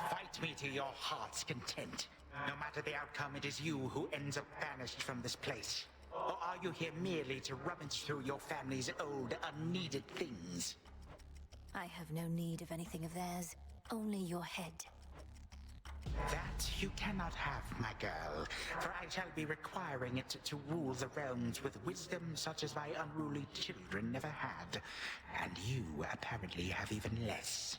Fight me to your heart's content. No matter the outcome, it is you who ends up banished from this place. Or are you here merely to rummage through your family's old, unneeded things? I have no need of anything of theirs, only your head. That you cannot have, my girl, for I shall be requiring it to rule the realms with wisdom such as my unruly children never had. And you apparently have even less.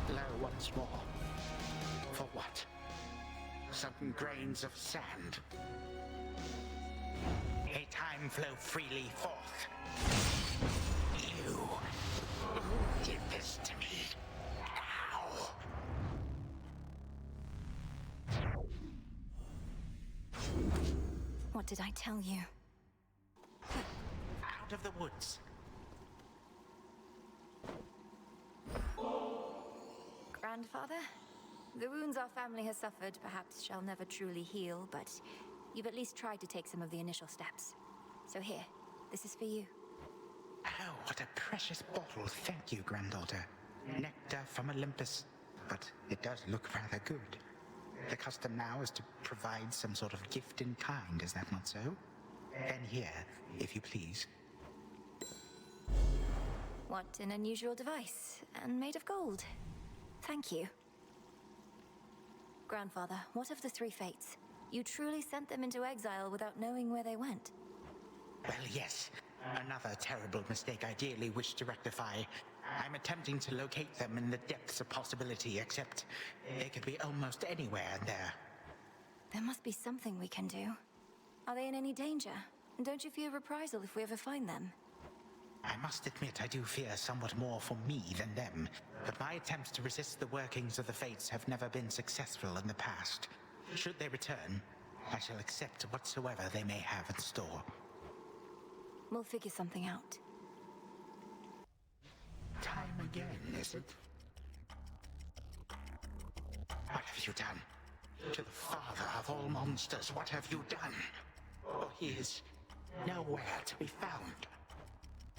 Blow once more. For what? Some grains of sand. May time flow freely forth. You who did this to me? How? What did I tell you? Out of the woods. Grandfather? The wounds our family has suffered perhaps shall never truly heal, but you've at least tried to take some of the initial steps. So here, this is for you. Oh, what a precious bottle. Thank you, granddaughter. Nectar from Olympus. But it does look rather good. The custom now is to provide some sort of gift in kind, is that not so? Then here, if you please. What an unusual device, and made of gold. Thank you. Grandfather, what of the three fates? You truly sent them into exile without knowing where they went. Well, yes. Another terrible mistake I dearly wish to rectify. I'm attempting to locate them in the depths of possibility, except they could be almost anywhere in there. There must be something we can do. Are they in any danger? And don't you fear reprisal if we ever find them? I must admit I do fear somewhat more for me than them, but my attempts to resist the workings of the fates have never been successful in the past. Should they return, I shall accept whatsoever they may have in store. We'll figure something out. Time again, is it? What have you done? To the father of all monsters, what have you done? Oh, he is nowhere to be found.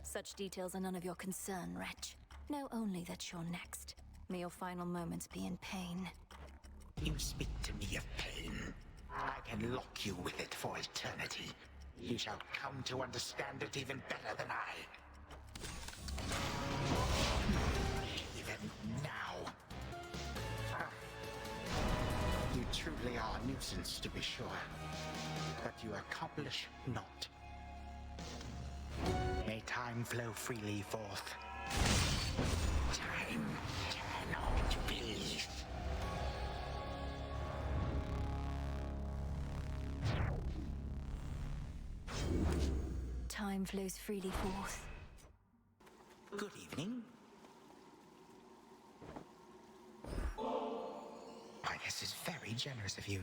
Such details are none of your concern, wretch. Know only that you're next. May your final moments be in pain. You speak to me of pain. I can lock you with it for eternity. You shall come to understand it even better than I. Even now. You truly are a nuisance, to be sure. But you accomplish naught. May time flow freely forth. Time cannot be. Time flows freely forth. Good evening. Why, this is very generous of you.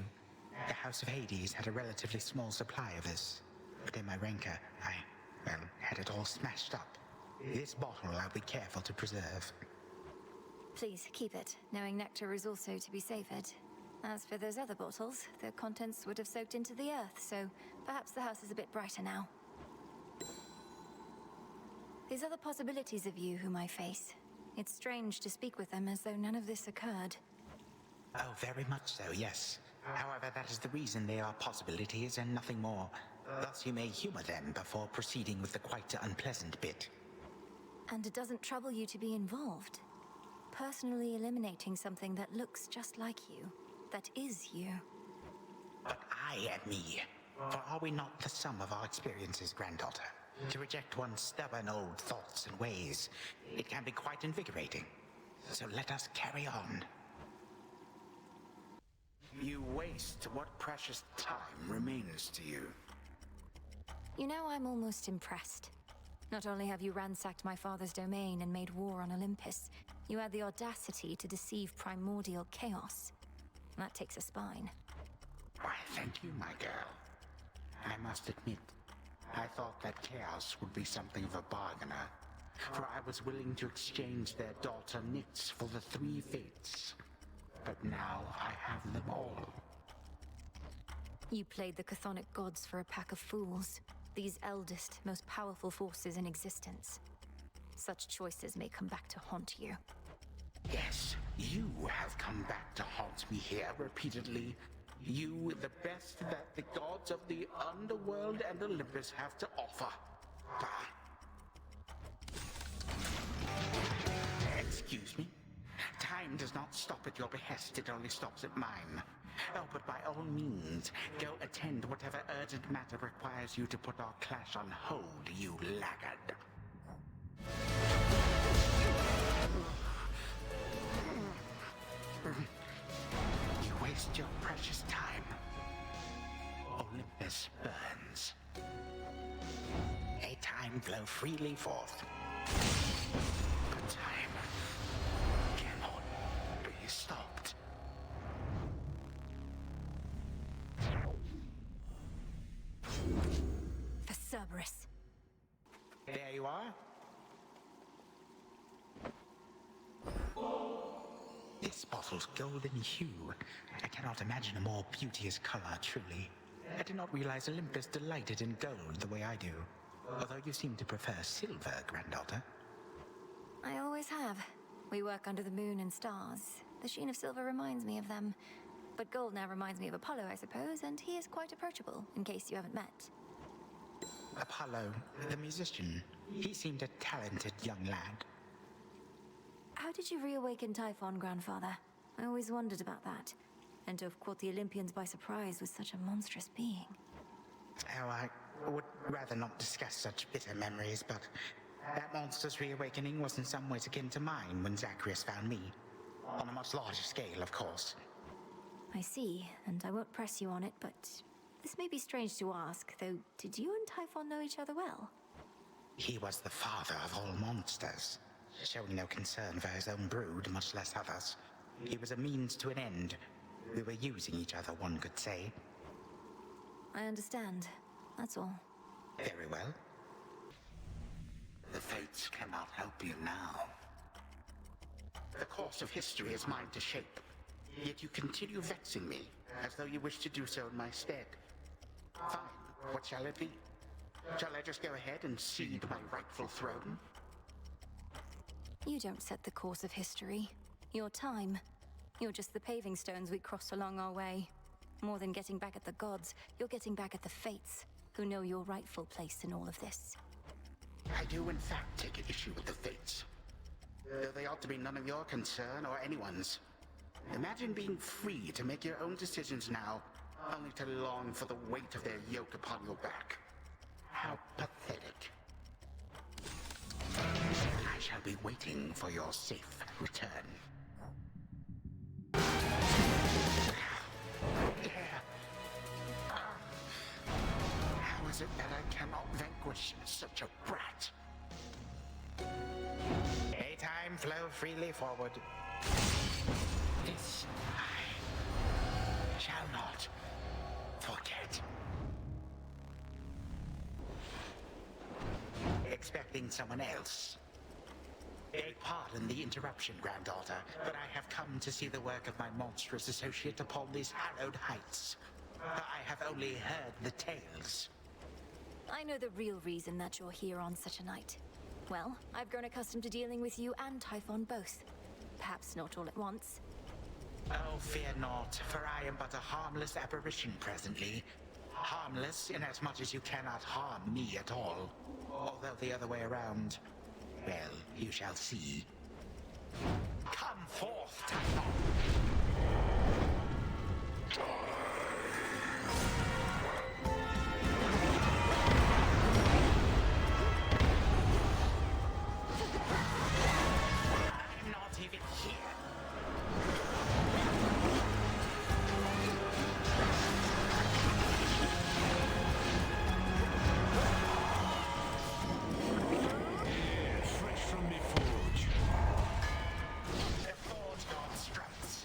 The House of Hades had a relatively small supply of this. But in my rancor, I had it all smashed up. This bottle I'll be careful to preserve. Please, keep it, knowing nectar is also to be savored. As for those other bottles, the contents would have soaked into the earth, so perhaps the house is a bit brighter now. These are the possibilities of you whom I face. It's strange to speak with them as though none of this occurred. Oh, very much so, yes. However, that is the reason they are possibilities and nothing more. Thus you may humor them before proceeding with the quite unpleasant bit. And it doesn't trouble you to be involved. Personally eliminating something that looks just like you. That is you. But I am me. For are we not the sum of our experiences, granddaughter? To reject one's stubborn old thoughts and ways, it can be quite invigorating. So let us carry on. You waste what precious time remains to you. You know, I'm almost impressed. Not only have you ransacked my father's domain and made war on Olympus, you had the audacity to deceive primordial chaos. That takes a spine. Why, thank you, my girl. I must admit, I thought that chaos would be something of a bargainer, for I was willing to exchange their daughter Nyx for the three fates. But now I have them all. You played the chthonic gods for a pack of fools. These eldest, most powerful forces in existence. Such choices may come back to haunt you. Yes, you have come back to haunt me here repeatedly. You with the best that the gods of the underworld and Olympus have to offer. Excuse me? Time does not stop at your behest, it only stops at mine. Oh, but by all means, go attend whatever urgent matter requires you to put our clash on hold, you laggard. You waste your precious time. Olympus burns. May time flow freely forth. But time cannot be stopped. For Cerberus. There you are. This bottle's golden hue. I cannot imagine a more beauteous color, truly. I did not realize Olympus delighted in gold the way I do. Although you seem to prefer silver, granddaughter. I always have. We work under the moon and stars. The sheen of silver reminds me of them. But gold now reminds me of Apollo, I suppose, and he is quite approachable, in case you haven't met. Apollo, the musician. He seemed a talented young lad. How did you reawaken Typhon, Grandfather? I always wondered about that. And to have caught the Olympians by surprise with such a monstrous being. Oh, I would rather not discuss such bitter memories, but that monster's reawakening was in some ways akin to mine when Zagreus found me. On a much larger scale, of course. I see, and I won't press you on it, but this may be strange to ask, though did you and Typhon know each other well? He was the father of all monsters, showing no concern for his own brood, much less others. He was a means to an end. We were using each other, one could say. I understand. That's all. Very well. The fates cannot help you now. The course of history is mine to shape. Yet you continue vexing me, as though you wish to do so in my stead. Fine, what shall it be? Shall I just go ahead and cede my rightful throne? You don't set the course of history. Your time. You're just the paving stones we cross along our way. More than getting back at the gods, you're getting back at the fates, who know your rightful place in all of this. I do in fact take issue with the fates. Though they ought to be none of your concern or anyone's. Imagine being free to make your own decisions now, only to long for the weight of their yoke upon your back. How pathetic. I shall be waiting for your safe return. How is it that I cannot vanquish such a brat? Daytime, flow freely forward. This I shall not forget. Expecting someone else. Beg pardon the interruption, granddaughter, but I have come to see the work of my monstrous associate upon these hallowed heights. I have only heard the tales. I know the real reason that you're here on such a night. Well, I've grown accustomed to dealing with you and Typhon both. Perhaps not all at once. Oh, fear not, for I am but a harmless apparition presently. Harmless inasmuch as you cannot harm me at all. Although the other way around, well, you shall see. Come forth, Typhon! I'm not even here. Fresh from the forge. The forge god strikes.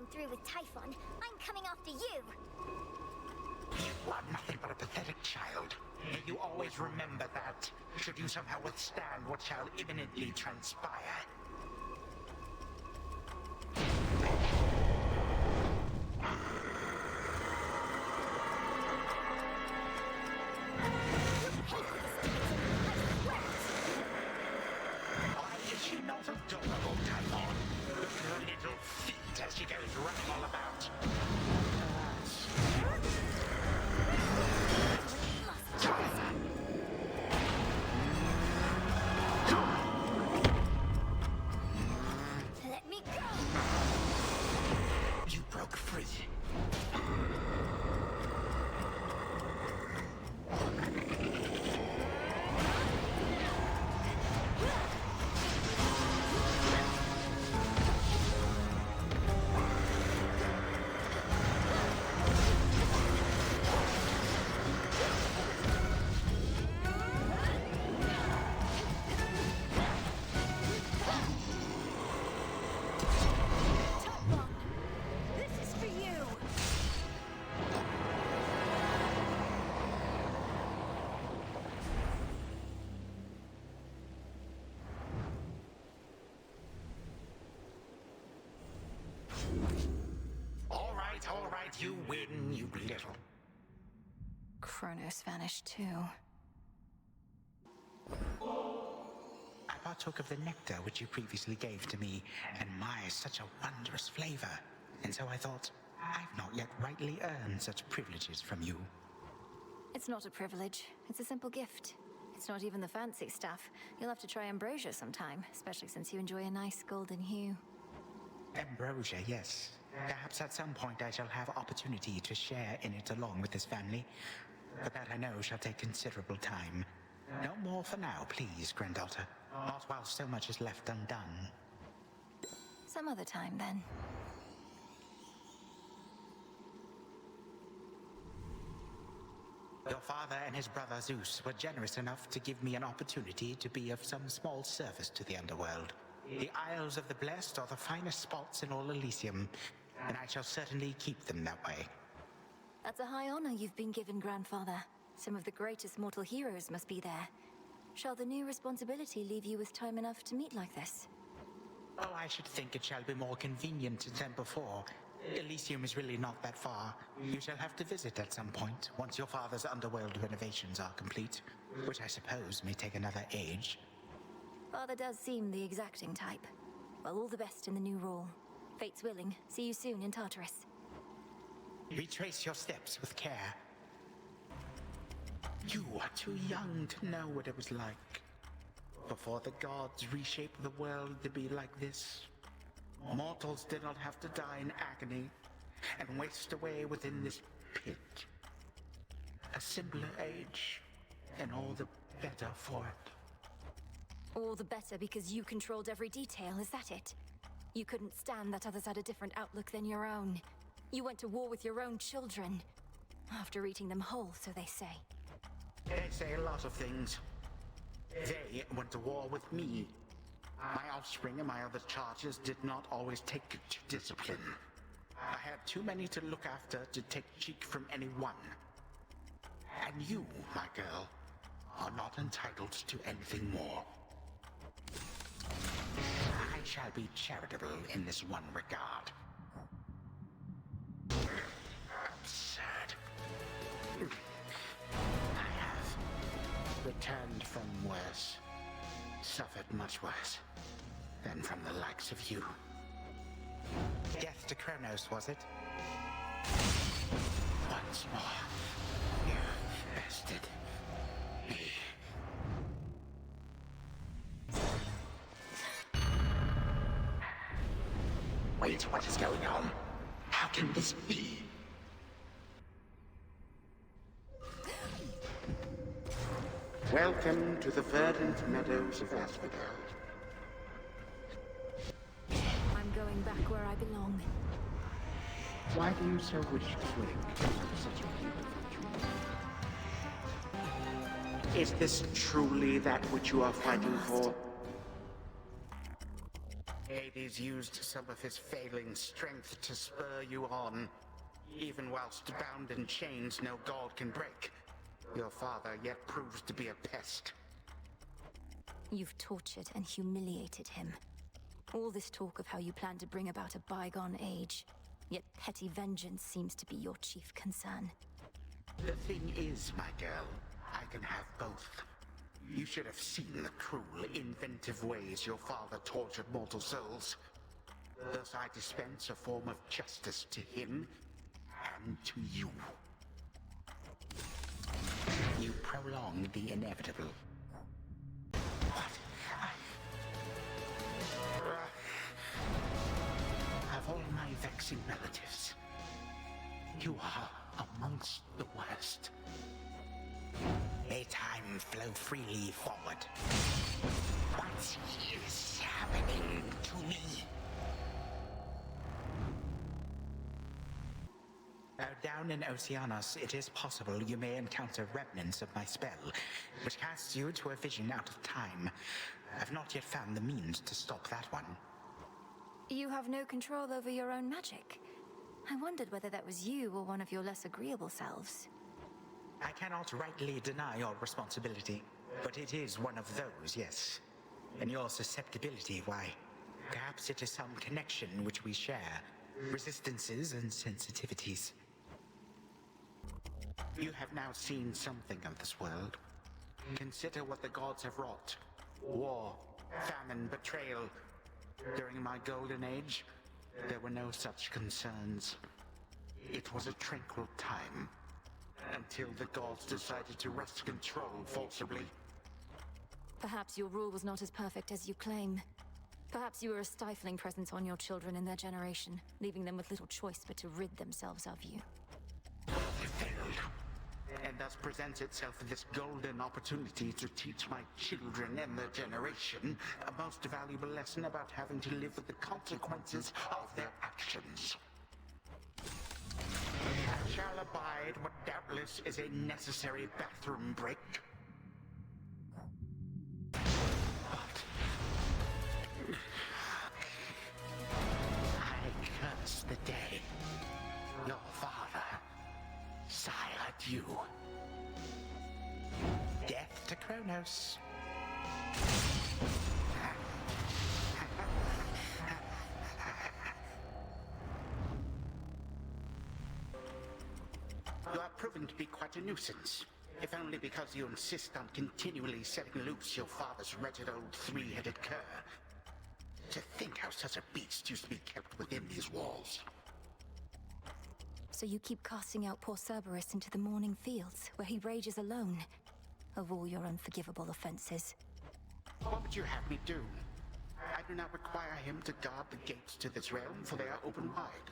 I'm through with Typhon, I'm coming after you! You are nothing but a pathetic child. May you always remember that, should you somehow withstand what shall imminently transpire. Why is she not adorable, Typhon? Look at her little feet as she goes running all about. Let me go! You broke free. This is for you! All right, you win, you little. Chronos vanished too. I partook of the nectar which you previously gave to me, and my, such a wondrous flavor. And so I thought, I've not yet rightly earned such privileges from you. It's not a privilege. It's a simple gift. It's not even the fancy stuff. You'll have to try ambrosia sometime, especially since you enjoy a nice golden hue. Ambrosia, yes. Perhaps at some point I shall have opportunity to share in it along with this family. But that I know shall take considerable time. No more for now, please, granddaughter. Not while so much is left undone. Some other time, then. Your father and his brother Zeus were generous enough to give me an opportunity to be of some small service to the underworld. The Isles of the Blessed are the finest spots in all Elysium, and I shall certainly keep them that way. That's a high honor you've been given, Grandfather. Some of the greatest mortal heroes must be there. Shall the new responsibility leave you with time enough to meet like this? Oh, I should think it shall be more convenient than before. Elysium is really not that far. You shall have to visit at some point, once your father's underworld renovations are complete, which I suppose may take another age. Father does seem the exacting type. Well, all the best in the new role. Fate's willing. See you soon in Tartarus. Retrace your steps with care. You are too young to know what it was like before the gods reshaped the world to be like this. Mortals did not have to die in agony and waste away within this pit. A simpler age, and all the better for it. All the better because you controlled every detail, is that it? You couldn't stand that others had a different outlook than your own. You went to war with your own children. After eating them whole, so they say. They say a lot of things. They went to war with me. My offspring and my other charges did not always take to discipline. I had too many to look after to take cheek from any one. And you, my girl, are not entitled to anything more. I shall be charitable in this one regard. Absurd. I have returned from worse, suffered much worse than from the likes of you. Death to Chronos, was it? Once more, you bested me. Wait, what is going on? How can this be? Welcome to the verdant meadows of Asphodel. I'm going back where I belong. Why do you so wish to cling to such a beautiful dream? Is this truly that which you are fighting for? A Hades used some of his failing strength to spur you on. Even whilst bound in chains no god can break, your father yet proves to be a pest. You've tortured and humiliated him. All this talk of how you plan to bring about a bygone age, yet petty vengeance seems to be your chief concern. The thing is, my girl, I can have both. You should have seen the cruel, inventive ways your father tortured mortal souls. Thus I dispense a form of justice to him and to you. You prolong the inevitable. What? Of all my vexing relatives, you are amongst the worst. May time flow freely forward. What is happening to me? Down in Oceanos, it is possible you may encounter remnants of my spell, which casts you to a vision out of time. I've not yet found the means to stop that one. You have no control over your own magic. I wondered whether that was you or one of your less agreeable selves. I cannot rightly deny your responsibility, but it is one of those, yes. And your susceptibility, why, perhaps it is some connection which we share. Resistances and sensitivities. You have now seen something of this world. Consider what the gods have wrought. War, famine, betrayal. During my golden age, there were no such concerns. It was a tranquil time, until the gods decided to wrest control forcibly. Perhaps your rule was not as perfect as you claim. Perhaps you were a stifling presence on your children in their generation, leaving them with little choice but to rid themselves of you. It failed, and thus presents itself this golden opportunity to teach my children and their generation a most valuable lesson about having to live with the consequences of their actions. I shall abide what doubtless is a necessary bathroom break. I curse the day your father silenced you. Death to Chronos. You are proving to be quite a nuisance, if only because you insist on continually setting loose your father's wretched old three-headed cur. To think how such a beast used to be kept within these walls. So you keep casting out poor Cerberus into the morning fields, where he rages alone, of all your unforgivable offenses. What would you have me do? I do not require him to guard the gates to this realm, for they are open wide.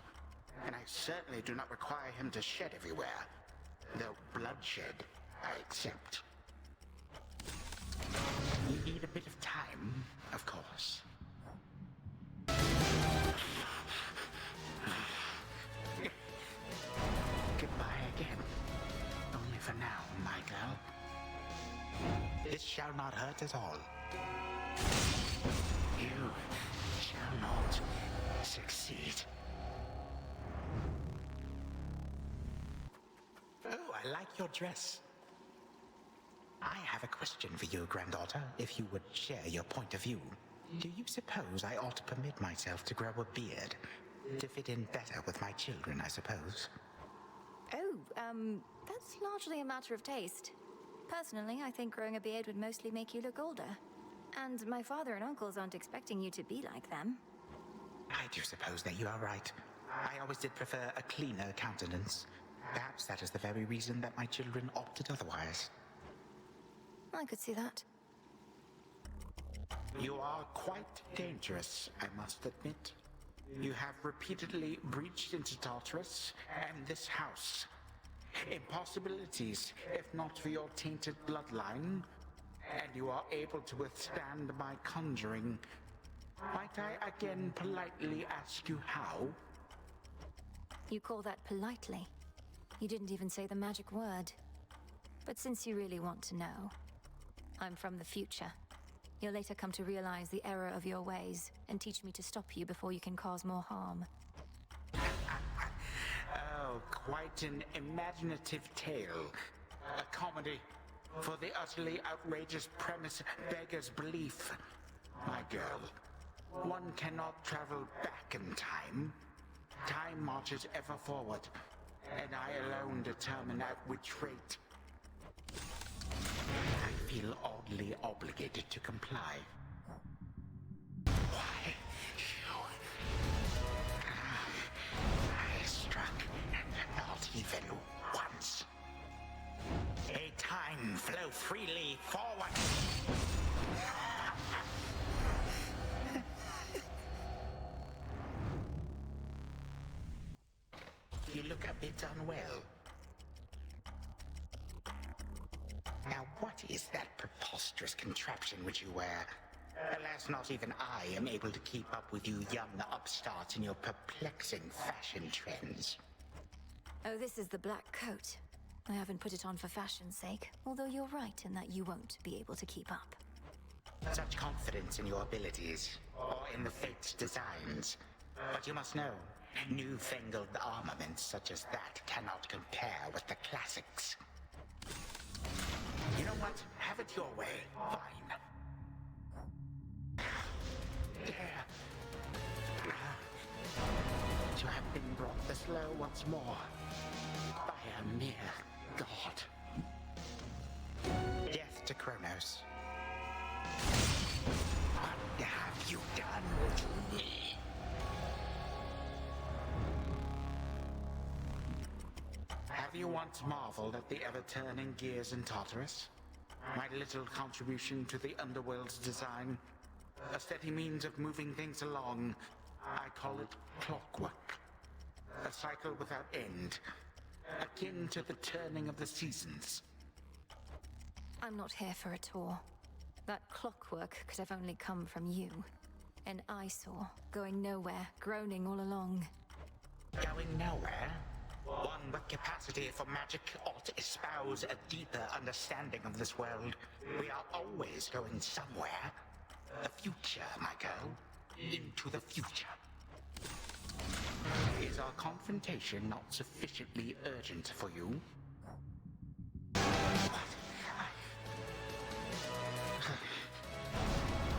And I certainly do not require him to shed everywhere, though bloodshed I accept. You need a bit of time, of course. Goodbye again. Only for now, my girl. This shall not hurt at all. You shall not succeed. Oh, I like your dress. I have a question for you, granddaughter, if you would share your point of view. Do you suppose I ought to permit myself to grow a beard? To fit in better with my children, I suppose. Oh, that's largely a matter of taste. Personally, I think growing a beard would mostly make you look older. And my father and uncles aren't expecting you to be like them. I do suppose that you are right. I always did prefer a cleaner countenance. Perhaps that is the very reason that my children opted otherwise. I could see that. You are quite dangerous, I must admit. You have repeatedly breached into Tartarus and this house. Impossibilities, if not for your tainted bloodline, and you are able to withstand my conjuring. Might I again politely ask you how? You call that politely? You didn't even say the magic word. But since you really want to know, I'm from the future. You'll later come to realize the error of your ways and teach me to stop you before you can cause more harm. Oh, quite an imaginative tale. A comedy for the utterly outrageous premise beggars belief. My girl, one cannot travel back in time. Time marches ever forward, and I alone determine at which rate. I feel oddly obligated to comply. Why, I struck not even once. A time flow freely forward. You look a bit unwell. Now, what is that preposterous contraption which you wear? Alas, not even I am able to keep up with you young upstarts in your perplexing fashion trends. Oh, this is the black coat. I haven't put it on for fashion's sake, although you're right in that you won't be able to keep up. Such confidence in your abilities, or in the Fate's designs. But you must know, newfangled armaments such as that cannot compare with the classics. You know what? Have it your way. Fine. There. To have been brought this low once more by a mere god. Death to Chronos. What have you done with me? Have you once marveled at the ever-turning gears in Tartarus? My little contribution to the Underworld's design? A steady means of moving things along. I call it clockwork. A cycle without end. Akin to the turning of the seasons. I'm not here for a tour. That clockwork could have only come from you. An eyesore, going nowhere, groaning all along. Going nowhere? One with capacity for magic ought to espouse a deeper understanding of this world. We are always going somewhere. The future, my girl. Into the future. Is our confrontation not sufficiently urgent for you?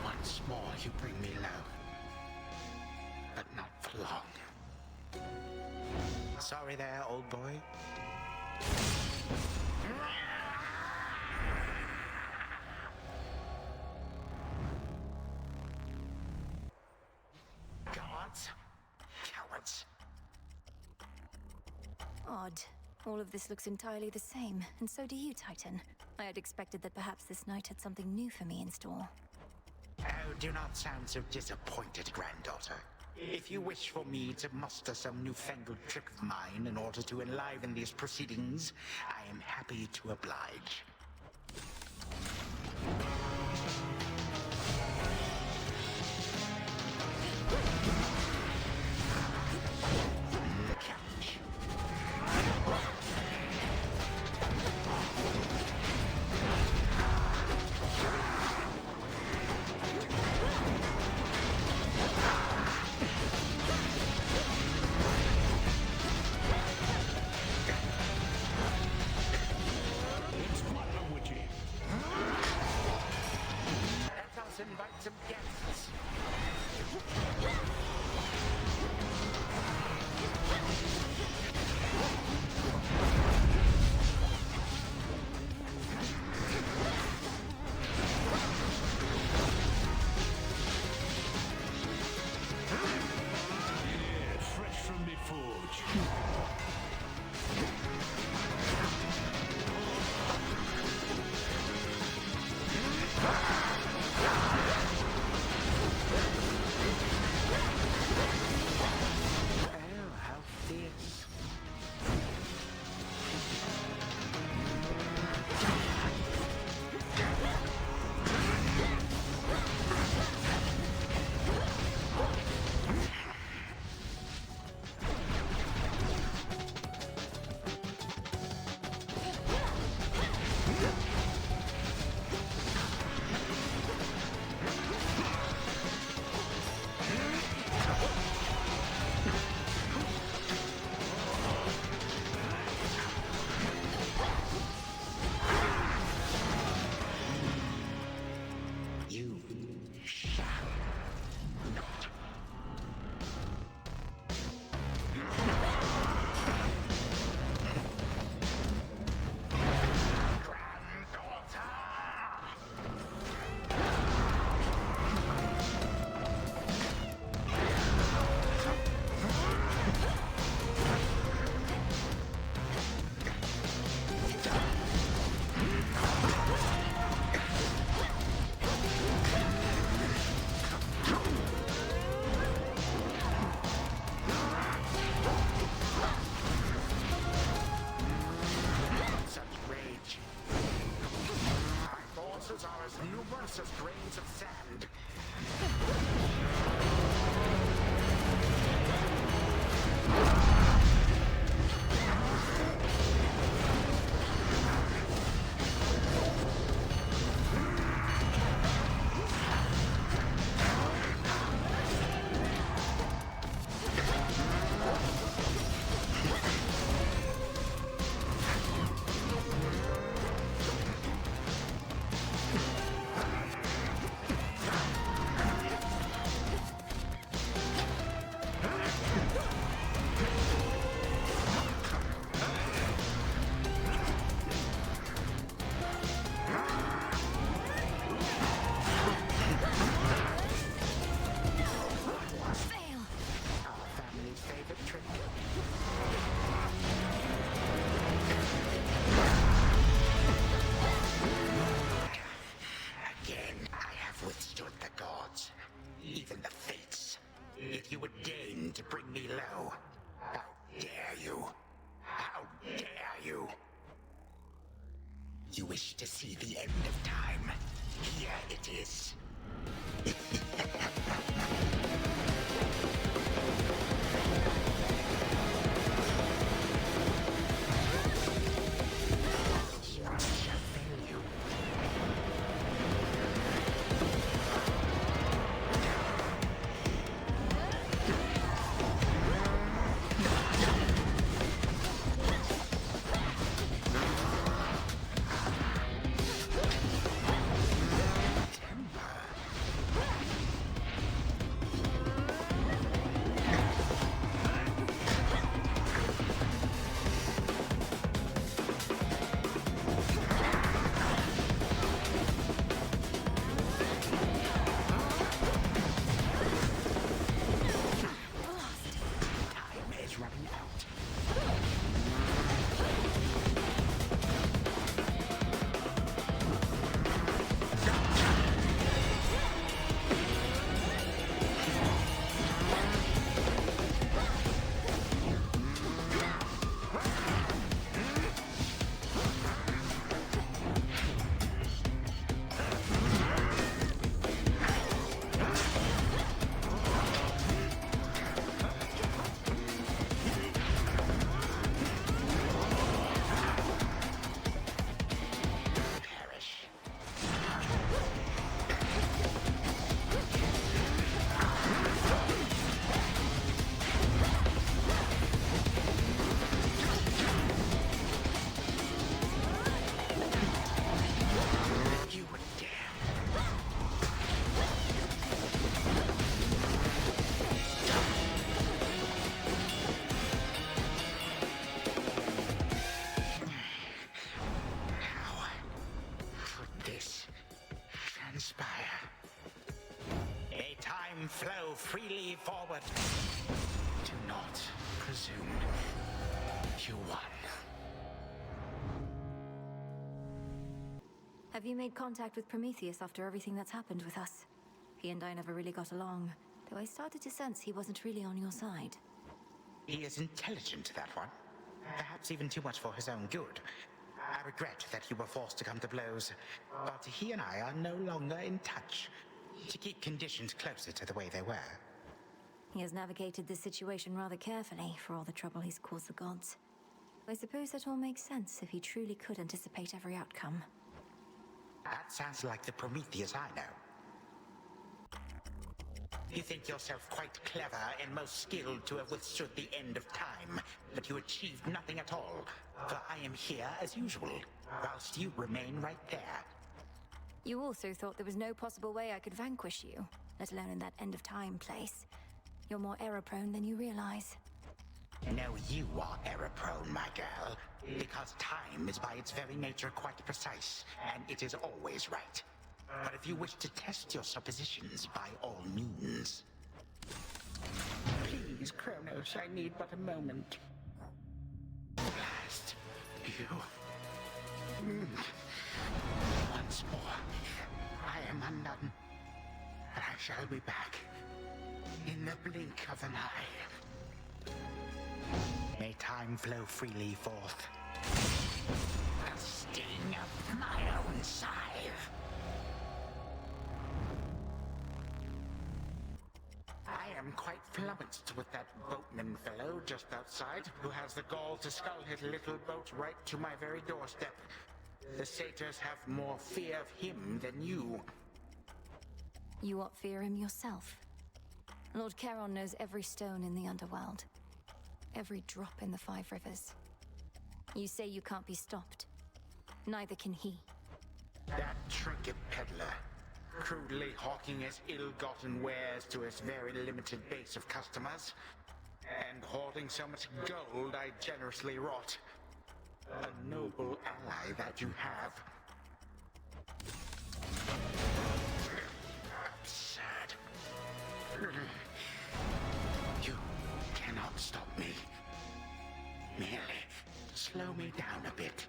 Once more you bring me low. But not for long. Sorry there, old boy. Gods. Cowards. Odd. All of this looks entirely the same, and so do you, Titan. I had expected that perhaps this night had something new for me in store. Oh, do not sound so disappointed, granddaughter. If you wish for me to muster some newfangled trick of mine in order to enliven these proceedings, I am happy to oblige. Catch. Let us invite some guests. Yeah, fresh from me forge. loose as grains of sand. You wish to see the end of time? Here it is. Flow freely forward. Do not presume. You won. Have you made contact with Prometheus after everything that's happened with us? He and I never really got along, though I started to sense he wasn't really on your side. He is intelligent, that one. Perhaps even too much for his own good. I regret that you were forced to come to blows, but he and I are no longer in touch. To keep conditions closer to the way they were. He has navigated this situation rather carefully for all the trouble he's caused the gods. I suppose that all makes sense if he truly could anticipate every outcome. That sounds like the Prometheus I know. You think yourself quite clever and most skilled to have withstood the end of time, but you achieved nothing at all, for I am here as usual, whilst you remain right there. You also thought there was no possible way I could vanquish you, let alone in that end-of-time place. You're more error-prone than you realize. No, you are error-prone, my girl, because time is by its very nature quite precise, and it is always right. But if you wish to test your suppositions, by all means. Please, Chronos, I need but a moment. Last, you... Once more, I am undone, and I shall be back in the blink of an eye. May time flow freely forth. The sting of my own scythe. flummoxed with that boatman fellow just outside, who has the gall to scull his little boat right to my very doorstep. The satyrs have more fear of him than you. You won't fear him yourself. Lord Charon knows every stone in the underworld. Every drop in the Five Rivers. You say you can't be stopped. Neither can he. That trinket peddler, crudely hawking his ill-gotten wares to his very limited base of customers, and hoarding so much gold I generously wrought. A noble ally that you have. Absurd. You cannot stop me. Merely slow me down a bit.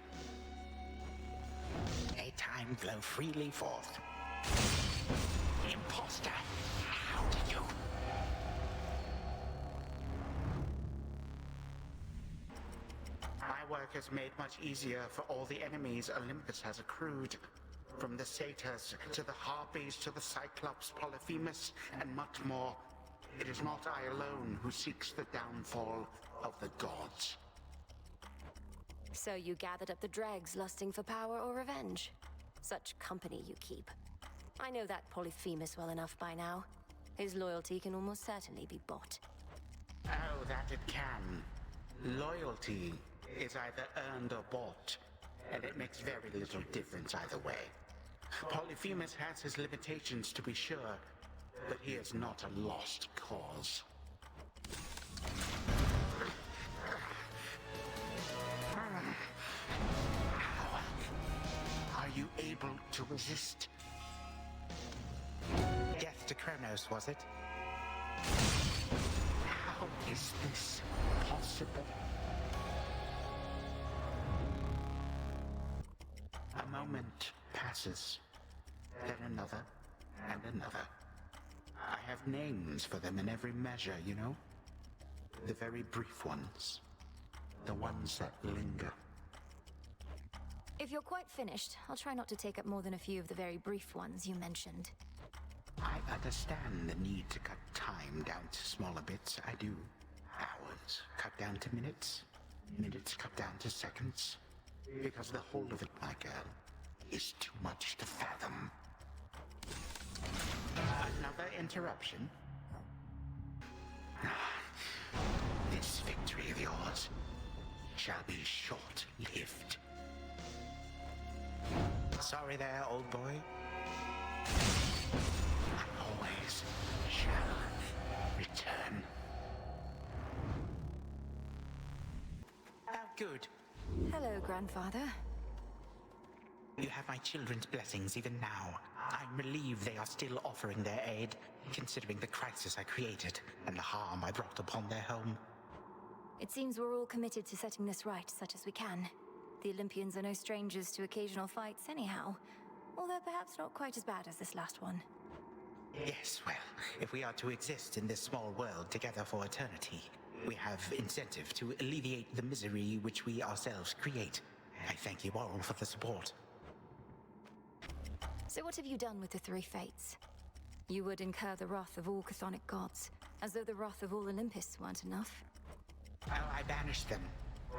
May time flow freely forth. Imposter! How did you? My work is made much easier for all the enemies Olympus has accrued. From the satyrs, to the harpies, to the cyclops, Polyphemus, and much more. It is not I alone who seeks the downfall of the gods. So you gathered up the dregs, lusting for power or revenge. Such company you keep. I know that Polyphemus well enough by now. His loyalty can almost certainly be bought. Oh, that it can. Loyalty is either earned or bought, and it makes very little difference either way. Polyphemus has his limitations, to be sure, but he is not a lost cause. How are you able to resist? Death to Chronos, was it? How is this possible? A moment passes, then another, and another. I have names for them in every measure, you know? The very brief ones. The ones that linger. If you're quite finished, I'll try not to take up more than a few of the very brief ones you mentioned. I understand the need to cut time down to smaller bits, I do. Hours cut down to minutes. Minutes cut down to seconds. Because the whole of it, my girl, is too much to fathom. Another interruption? This victory of yours shall be short-lived. Sorry there, old boy. I always shall return. Oh, good. Hello, Grandfather. You have my children's blessings even now. I'm relieved they are still offering their aid, considering the crisis I created and the harm I brought upon their home. It seems we're all committed to setting this right, such as we can. The Olympians are no strangers to occasional fights anyhow, although perhaps not quite as bad as this last one. Yes, well, if we are to exist in this small world together for eternity, we have incentive to alleviate the misery which we ourselves create. I thank you all for the support. So what have you done with the three fates? You would incur the wrath of all chthonic gods, as though the wrath of all Olympus weren't enough. Oh, I banished them,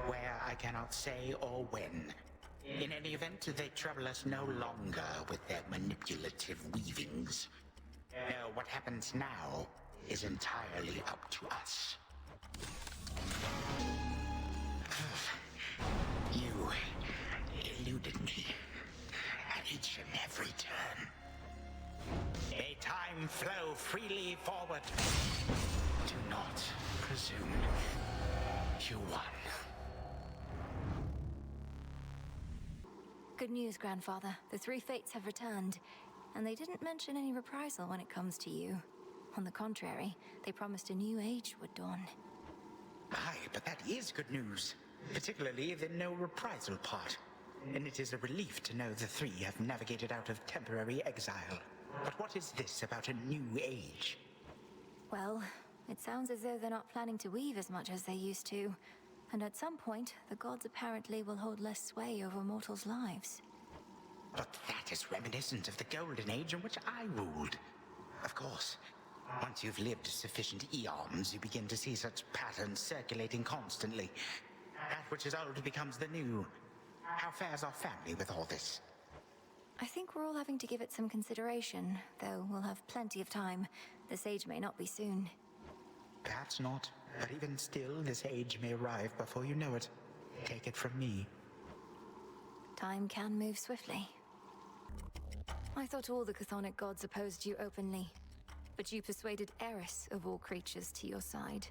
where I cannot say or when. In any event, they trouble us no longer with their manipulative weavings. No, what happens now is entirely up to us. You eluded me at each and every turn. May time flow freely forward. Do not presume. You won. Good news, Grandfather. The three fates have returned, and they didn't mention any reprisal when it comes to you. On the contrary, they promised a new age would dawn. Aye, but that is good news. Particularly the no reprisal part. And it is a relief to know the three have navigated out of temporary exile. But what is this about a new age? Well, it sounds as though they're not planning to weave as much as they used to. And at some point, the gods apparently will hold less sway over mortals' lives. But that is reminiscent of the Golden Age in which I ruled. Of course, Once you've lived sufficient eons, you begin to see such patterns circulating constantly. That which is old becomes the new. How fares our family with all this? I think we're all having to give it some consideration, though we'll have plenty of time. This age may not be soon. Perhaps not, but even still, this age may arrive before you know it. Take it from me. Time can move swiftly. I thought all the chthonic gods opposed you openly, but you persuaded Eris of all creatures to your side.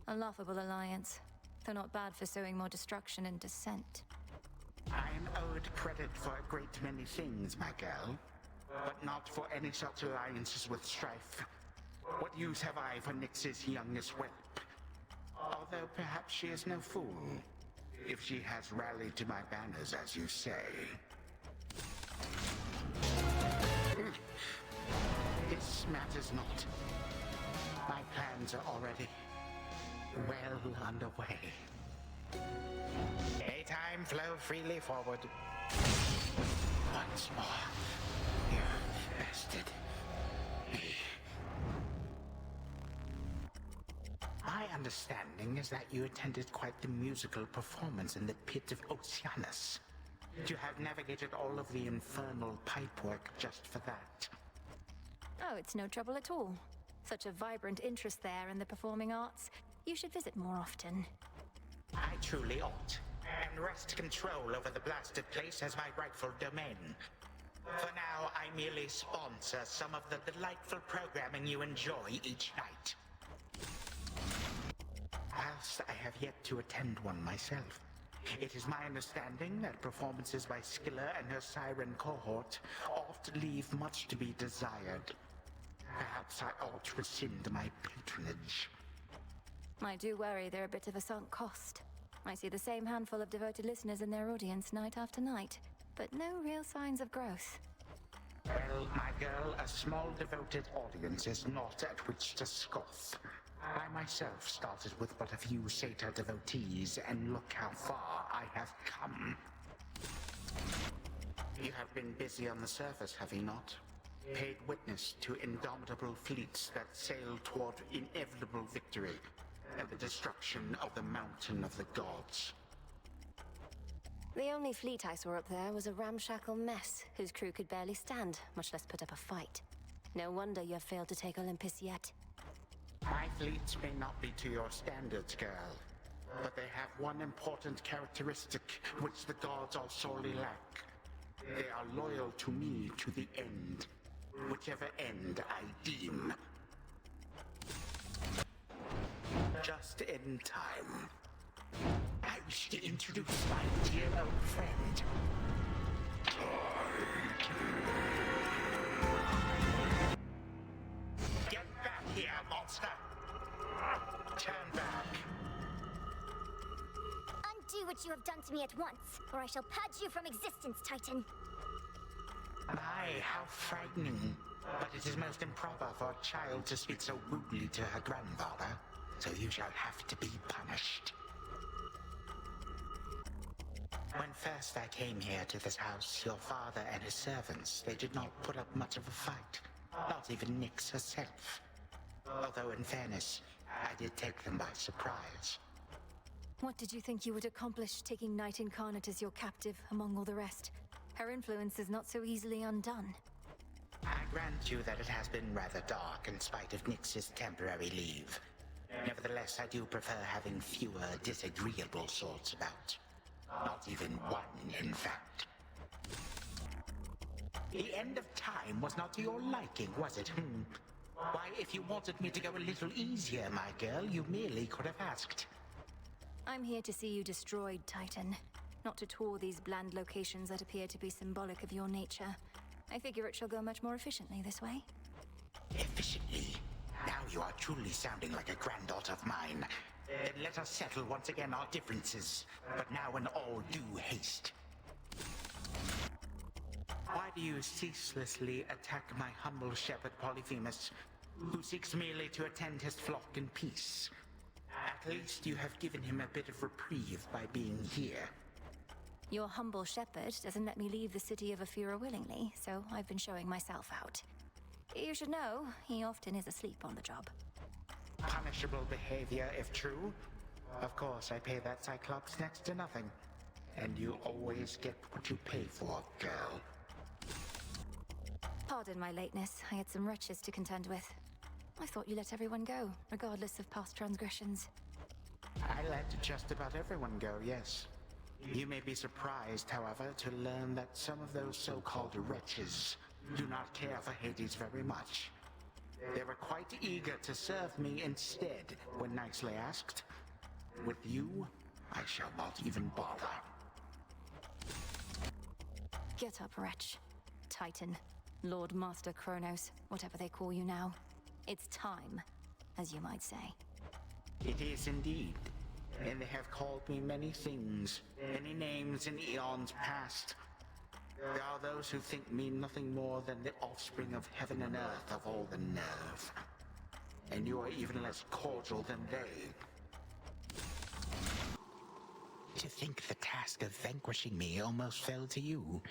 A laughable alliance, though not bad for sowing more destruction and dissent. I am owed credit for a great many things, my girl, but not for any such alliances with strife. What use have I for Nyx's youngest whelp? Although perhaps she is no fool, if she has rallied to my banners, as you say. This matters not. My plans are already well underway. May time flow freely forward. Once more, you bested me. My understanding is that you attended quite the musical performance in the pit of Oceanus. You have navigated all of the infernal pipework just for that. Oh, it's no trouble at all. Such a vibrant interest there in the performing arts. You should visit more often. I truly ought, and wrest control over the blasted place as my rightful domain. For now, I merely sponsor some of the delightful programming you enjoy each night. Whilst I have yet to attend one myself, it is my understanding that performances by Skilla and her siren cohort oft leave much to be desired. Perhaps I ought to rescind my patronage. I do worry they're a bit of a sunk cost. I see the same handful of devoted listeners in their audience night after night, but no real signs of growth. Well, my girl, a small devoted audience is not at which to scoff. I myself started with but a few satyr devotees, and look how far I have come. You have been busy on the surface, have you not? Paid witness to indomitable fleets that sail toward inevitable victory and the destruction of the mountain of the gods. The only fleet I saw up there was a ramshackle mess whose crew could barely stand, much less put up a fight. No wonder you have failed to take Olympus yet. My fleets may not be to your standards, girl, but they have one important characteristic which the gods all sorely lack. They are loyal to me to the end, whichever end I deem. Just in time. I wish to introduce my dear old friend. Get back here, monster! Turn back. Undo what you have done to me at once, or I shall purge you from existence, Titan. My, how frightening. But it is most improper for a child to speak so rudely to her grandfather, so you shall have to be punished. When first I came here to this house, your father and his servants, they did not put up much of a fight. Not even Nyx herself. Although in fairness, I did take them by surprise. What did you think you would accomplish taking Night Incarnate as your captive among all the rest? Her influence is not so easily undone. I grant you that it has been rather dark in spite of Nyx's temporary leave. Nevertheless, I do prefer having fewer disagreeable sorts about. Not even one, in fact. The end of time was not to your liking, was it? Why, if you wanted me to go a little easier, my girl, you merely could have asked. I'm here to see you destroyed, Titan. Not to tour these bland locations that appear to be symbolic of your nature. I figure it shall go much more efficiently this way. Efficiently? Now you are truly sounding like a granddaughter of mine. Then let us settle once again our differences, but now in all due haste. Why do you ceaselessly attack my humble shepherd Polyphemus, who seeks merely to attend his flock in peace? At least you have given him a bit of reprieve by being here. Your humble shepherd doesn't let me leave the city of Afura willingly, so I've been showing myself out. You should know, he often is asleep on the job. Punishable behavior if true. Of course, I pay that Cyclops next to nothing. And you always get what you pay for, girl. Pardon my lateness. I had some wretches to contend with. I thought you let everyone go, regardless of past transgressions. I let just about everyone go, yes. You may be surprised, however, to learn that some of those so-called wretches do not care for Hades very much. They were quite eager to serve me instead, when nicely asked. With you, I shall not even bother. Get up, wretch. Titan. Lord Master Chronos, whatever they call you now. It's time, as you might say. It is indeed. And they have called me many things, many names in eons past. There are those who think me nothing more than the offspring of heaven and earth of all the nerve. And you are even less cordial than they. To think the task of vanquishing me almost fell to you.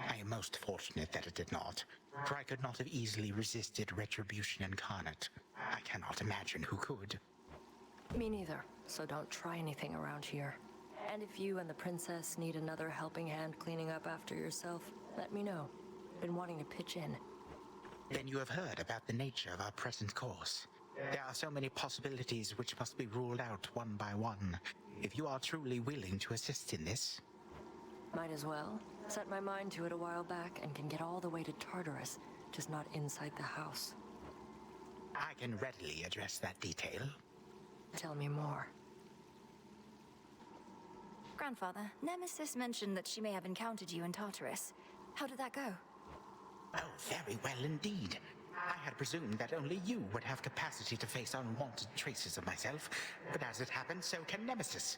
I am most fortunate that it did not, for I could not have easily resisted retribution incarnate. I cannot imagine who could. Me neither, so don't try anything around here. And if you and the princess need another helping hand cleaning up after yourself, let me know. Been wanting to pitch in. Then you have heard about the nature of our present course. There are so many possibilities which must be ruled out one by one. If you are truly willing to assist in this... Might as well. Set my mind to it a while back and can get all the way to Tartarus, just not inside the house. I can readily address that detail. Tell me more. Grandfather, Nemesis mentioned that she may have encountered you in Tartarus. How did that go? Oh, very well indeed. I had presumed that only you would have capacity to face unwanted traces of myself, but as it happens, so can Nemesis,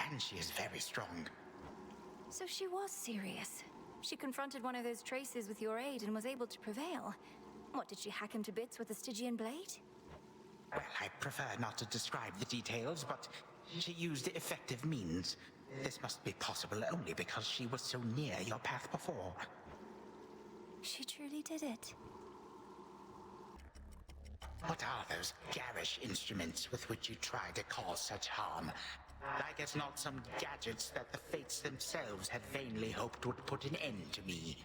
and she is very strong. So she was serious. She confronted one of those traces with your aid and was able to prevail. What, did she hack him to bits with a Stygian blade? Well, I prefer not to describe the details, but she used effective means. This must be possible only because she was so near your path before. She truly did it. What are those garish instruments with which you try to cause such harm? I guess not some gadgets that the fates themselves had vainly hoped would put an end to me.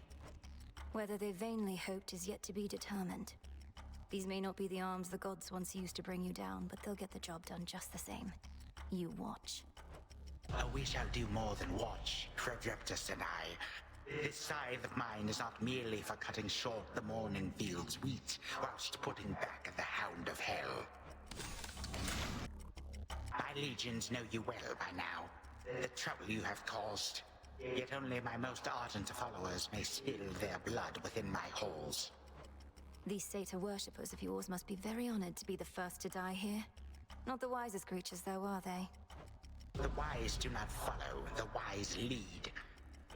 Whether they vainly hoped is yet to be determined. These may not be the arms the gods once used to bring you down, but they'll get the job done just the same. You watch. Oh, we shall do more than watch, Fredreptus and I. This scythe of mine is not merely for cutting short the morning field's wheat, whilst putting back the hound of hell. My legions know you well by now, the trouble you have caused. Yet only my most ardent followers may spill their blood within my halls. These Satyr worshippers of yours must be very honored to be the first to die here. Not the wisest creatures, though, are they? The wise do not follow, the wise lead.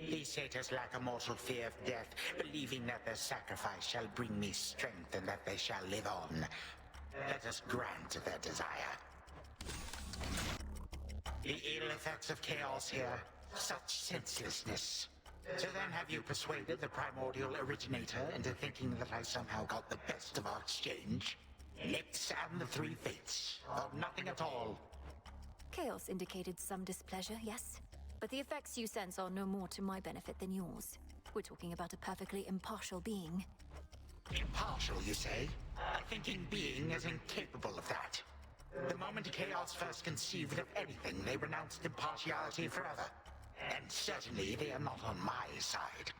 These satyrs lack a mortal fear of death, believing that their sacrifice shall bring me strength and that they shall live on. Let us grant their desire. The ill effects of chaos here, such senselessness. So then have you persuaded the primordial originator into thinking that I somehow got the best of our exchange? Nyx and the three fates, or nothing at all? Chaos indicated some displeasure, yes. But the effects you sense are no more to my benefit than yours. We're talking about a perfectly impartial being. Impartial, you say? A thinking being is incapable of that. The moment Chaos first conceived of anything, they renounced impartiality forever. And certainly they are not on my side.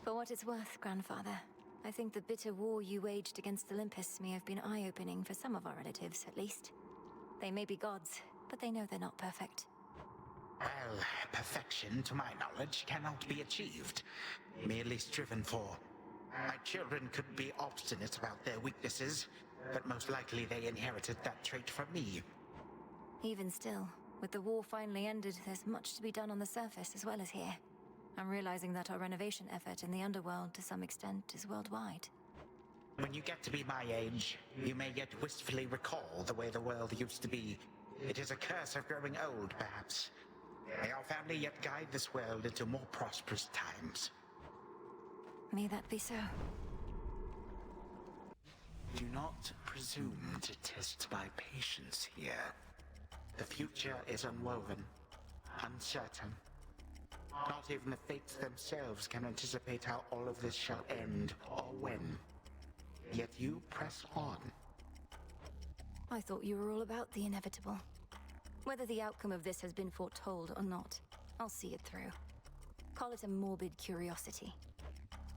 For what it's worth, Grandfather, I think the bitter war you waged against Olympus may have been eye-opening for some of our relatives, at least. They may be gods, but they know they're not perfect. Well, perfection, to my knowledge, cannot be achieved. Merely striven for. My children could be obstinate about their weaknesses, but most likely they inherited that trait from me. Even still, with the war finally ended, there's much to be done on the surface as well as here. I'm realizing that our renovation effort in the underworld, to some extent, is worldwide. When you get to be my age, you may yet wistfully recall the way the world used to be. It is a curse of growing old, perhaps. May our family yet guide this world into more prosperous times. May that be so. Do not presume to test my patience here. The future is unwoven, uncertain. Not even the fates themselves can anticipate how all of this shall end, or when. Yet you press on. I thought you were all about the inevitable. Whether the outcome of this has been foretold or not, I'll see it through. Call it a morbid curiosity.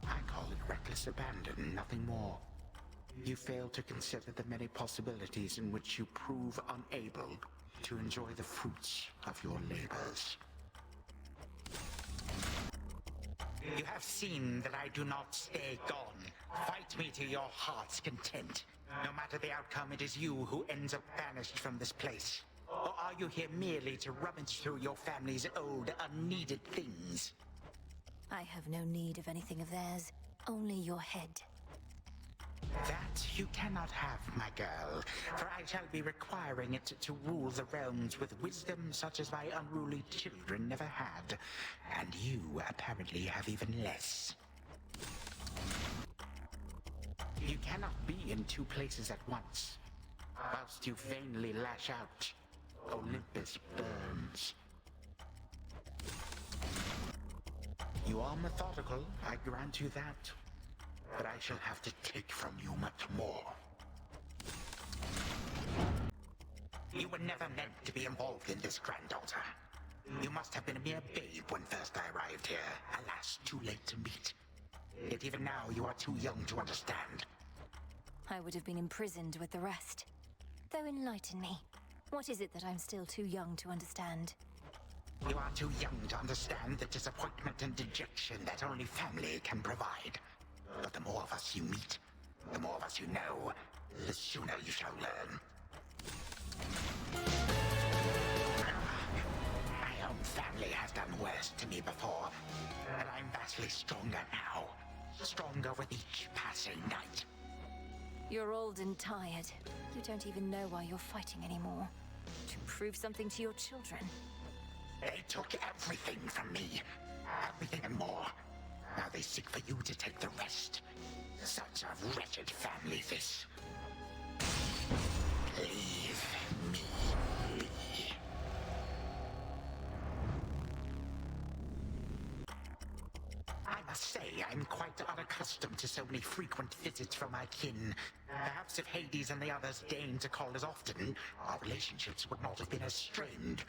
I call it reckless abandon, nothing more. You fail to consider the many possibilities in which you prove unable to enjoy the fruits of your labors. You have seen that I do not stay gone. Fight me to your heart's content. No matter the outcome, it is you who ends up banished from this place. Or are you here merely to rummage through your family's old, unneeded things? I have no need of anything of theirs, only your head. That you cannot have, my girl, for I shall be requiring it to rule the realms with wisdom such as my unruly children never had. And you apparently have even less. You cannot be in two places at once. Whilst you vainly lash out, Olympus burns. You are methodical, I grant you that. But I shall have to take from you much more. You were never meant to be involved in this, granddaughter. You must have been a mere babe when first I arrived here. Alas, too late to meet. Yet even now you are too young to understand. I would have been imprisoned with the rest. Though enlighten me. What is it that I'm still too young to understand? You are too young to understand the disappointment and dejection that only family can provide. But the more of us you meet, the more of us you know, the sooner you shall learn. My own family has done worse to me before, and I'm vastly stronger now. Stronger with each passing night. You're old and tired. You don't even know why you're fighting anymore. To prove something to your children. They took everything from me. Everything and more. Now they seek for you to take the rest. Such a wretched family, this. Leave me be. I must say, I'm quite unaccustomed to so many frequent visits from my kin. Perhaps if Hades and the others deigned to call as often, our relationships would not have been as strained.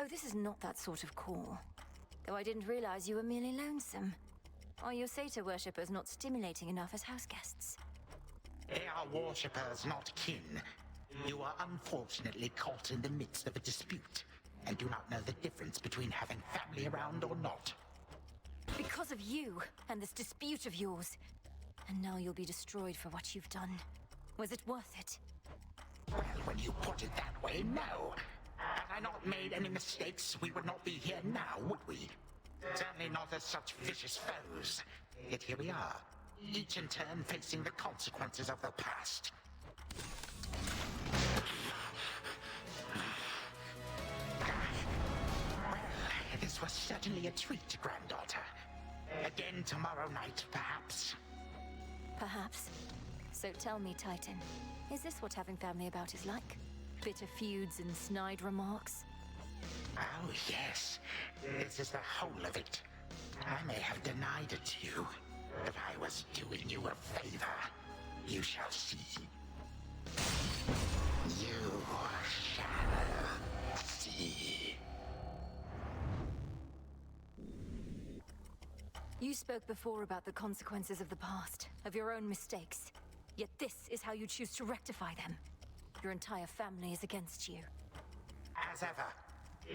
Oh, this is not that sort of call. Though I didn't realize you were merely lonesome. Are your satyr worshippers not stimulating enough as house guests? They are worshippers, not kin. You are unfortunately caught in the midst of a dispute, and do not know the difference between having family around or not. Because of you, and this dispute of yours. And now you'll be destroyed for what you've done. Was it worth it? Well, when you put it that way, no. Had I not made any mistakes, we would not be here now, would we? Certainly not as such vicious foes. Yet here we are, each in turn facing the consequences of the past. Well, this was certainly a treat, granddaughter. Again tomorrow night, perhaps. Perhaps. So tell me, Titan, is this what having family about is like? Bitter feuds and snide remarks? Oh, yes. This is the whole of it. I may have denied it to you, but I was doing you a favor. You shall see. You shall see. You spoke before about the consequences of the past, of your own mistakes. Yet this is how you choose to rectify them. Your entire family is against you. As ever.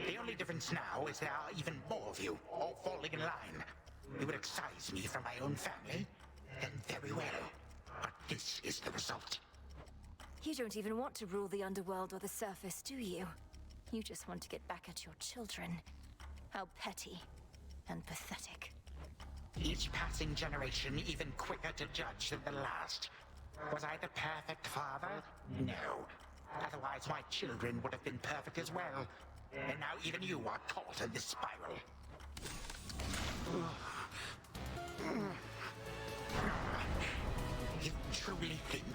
The only difference now is there are even more of you, all falling in line. You would excise me from my own family? Then very well. But this is the result. You don't even want to rule the underworld or the surface, do you? You just want to get back at your children. How petty and pathetic. Each passing generation even quicker to judge than the last. Was I the perfect father? No. Otherwise my children would have been perfect as well. And now even you are caught in this spiral. You truly think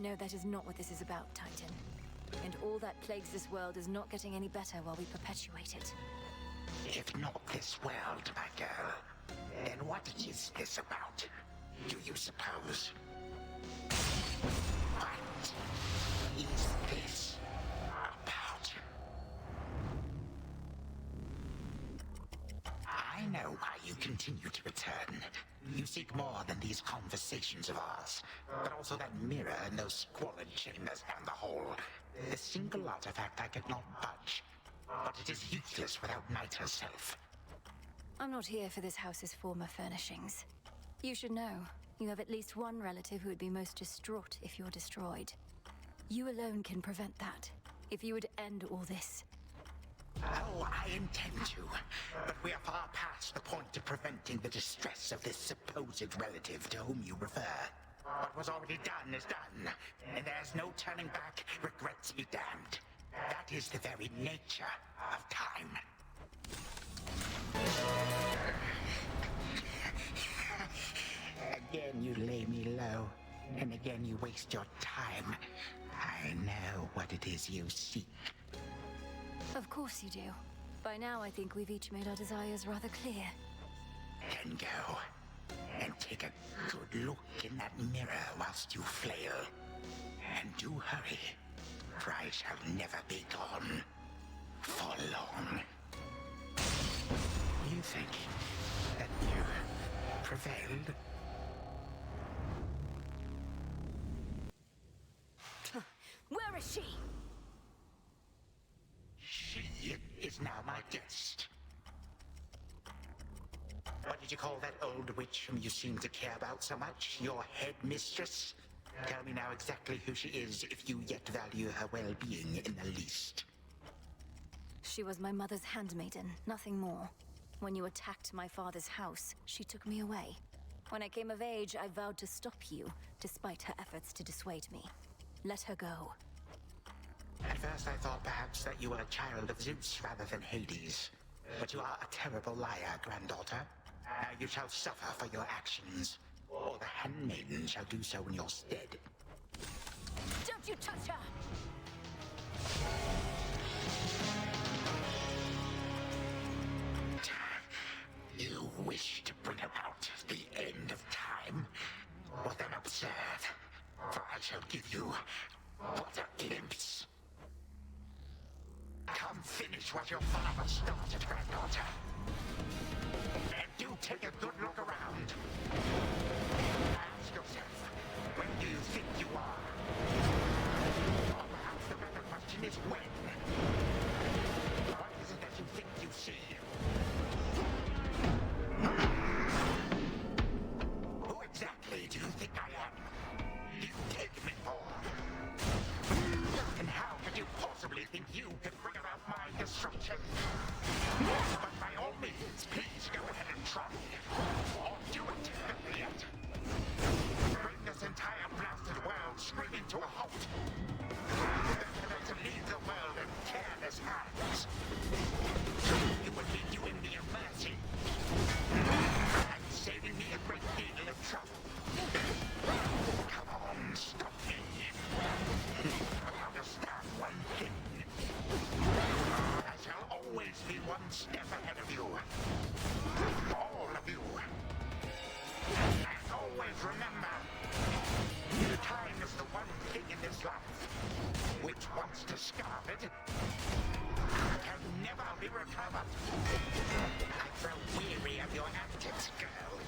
No, that is not what this is about, Titan. And all that plagues this world is not getting any better while we perpetuate it. If not this world, my girl, then what is this about? Do you suppose? What is this about? I know why you continue to return. You seek more than these conversations of ours, but also that mirror in those squalid chambers down the hall. The single artifact I could not budge, but it is useless without Night herself. I'm not here for this house's former furnishings. You should know, you have at least one relative who would be most distraught if you're destroyed. You alone can prevent that, if you would end all this. Oh, I intend to, but we are far past the point of preventing the distress of this supposed relative to whom you refer. What was already done is done, and there's no turning back. Regrets be damned. That is the very nature of time. Again you lay me low, and again you waste your time. I know what it is you seek. Of course you do. By now I think we've each made our desires rather clear. Then go, and take a good look in that mirror whilst you flail. And do hurry, for I shall never be gone for long. You think that you prevailed? Where is she? She is now my guest. What did you call that old witch whom you seem to care about so much? Your headmistress? Tell me now exactly who she is, if you yet value her well-being in the least. She was my mother's handmaiden, nothing more. When you attacked my father's house, she took me away. When I came of age, I vowed to stop you, despite her efforts to dissuade me. Let her go. At first I thought perhaps that you were a child of Zeus rather than Hades. But you are a terrible liar, granddaughter. Now you shall suffer for your actions, or the handmaiden shall do so in your stead. Don't you touch her! You wish to bring about the end of time? Well then observe, for I shall give you but a glimpse. Come finish what your father started, granddaughter. And do take a good look around. Ask yourself, where do you think you are? Or perhaps the better question is when? What is it that you think you see? Who exactly do you think I am? Do you take me for? And how could you possibly think you can bring about my destruction? But by all means, please go ahead and try. Or do it yet. Bring this entire blasted world screaming to a halt. Better to leave the world in careless hands. You would be doing me a mercy. And saving me a great deal of trouble. Come on, stop me. Understand one thing. I shall always be one step ahead of you. All of you. And always remember, time is the one thing in this life which, once discarded, can never be recovered. I grow weary of your antics, girl.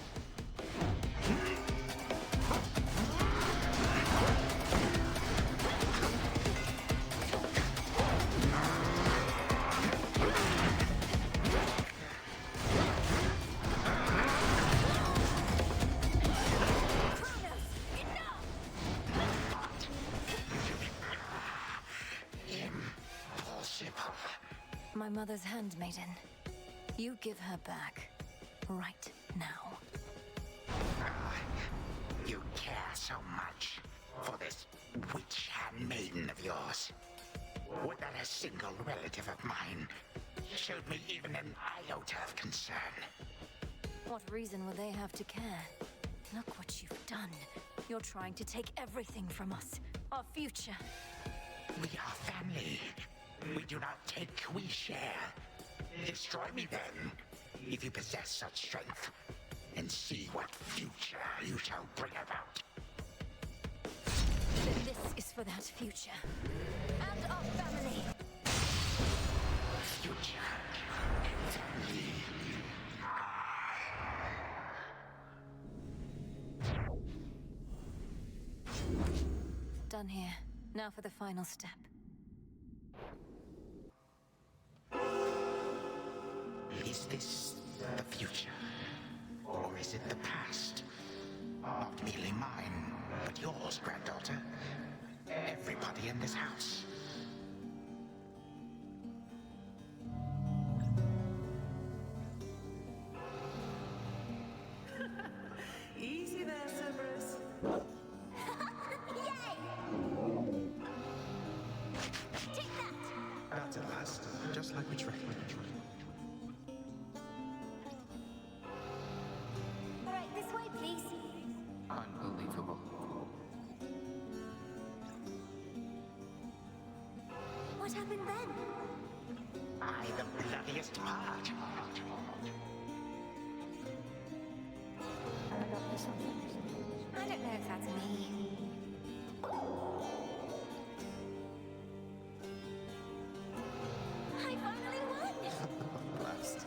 My mother's handmaiden. You give her back. Right now. You care so much for this witch handmaiden of yours. Would that a single relative of mine showed me even an iota of concern? What reason would they have to care? Look what you've done. You're trying to take everything from us. our future. We are family. We do not take, we share. Destroy me then, if you possess such strength, and see what future you shall bring about. Then this is for that future. And our family. Future. Family. Done here. Now for the final step. Is this the future? Or is it the past? Not merely mine, but yours, granddaughter. Everybody in this house. Easy there, Cerberus. Yay! Take that! That's at last, just like we trained. Right, this way, please. Unbelievable. What happened then? I, the bloodiest part. I don't know if that's me. I finally won! Last.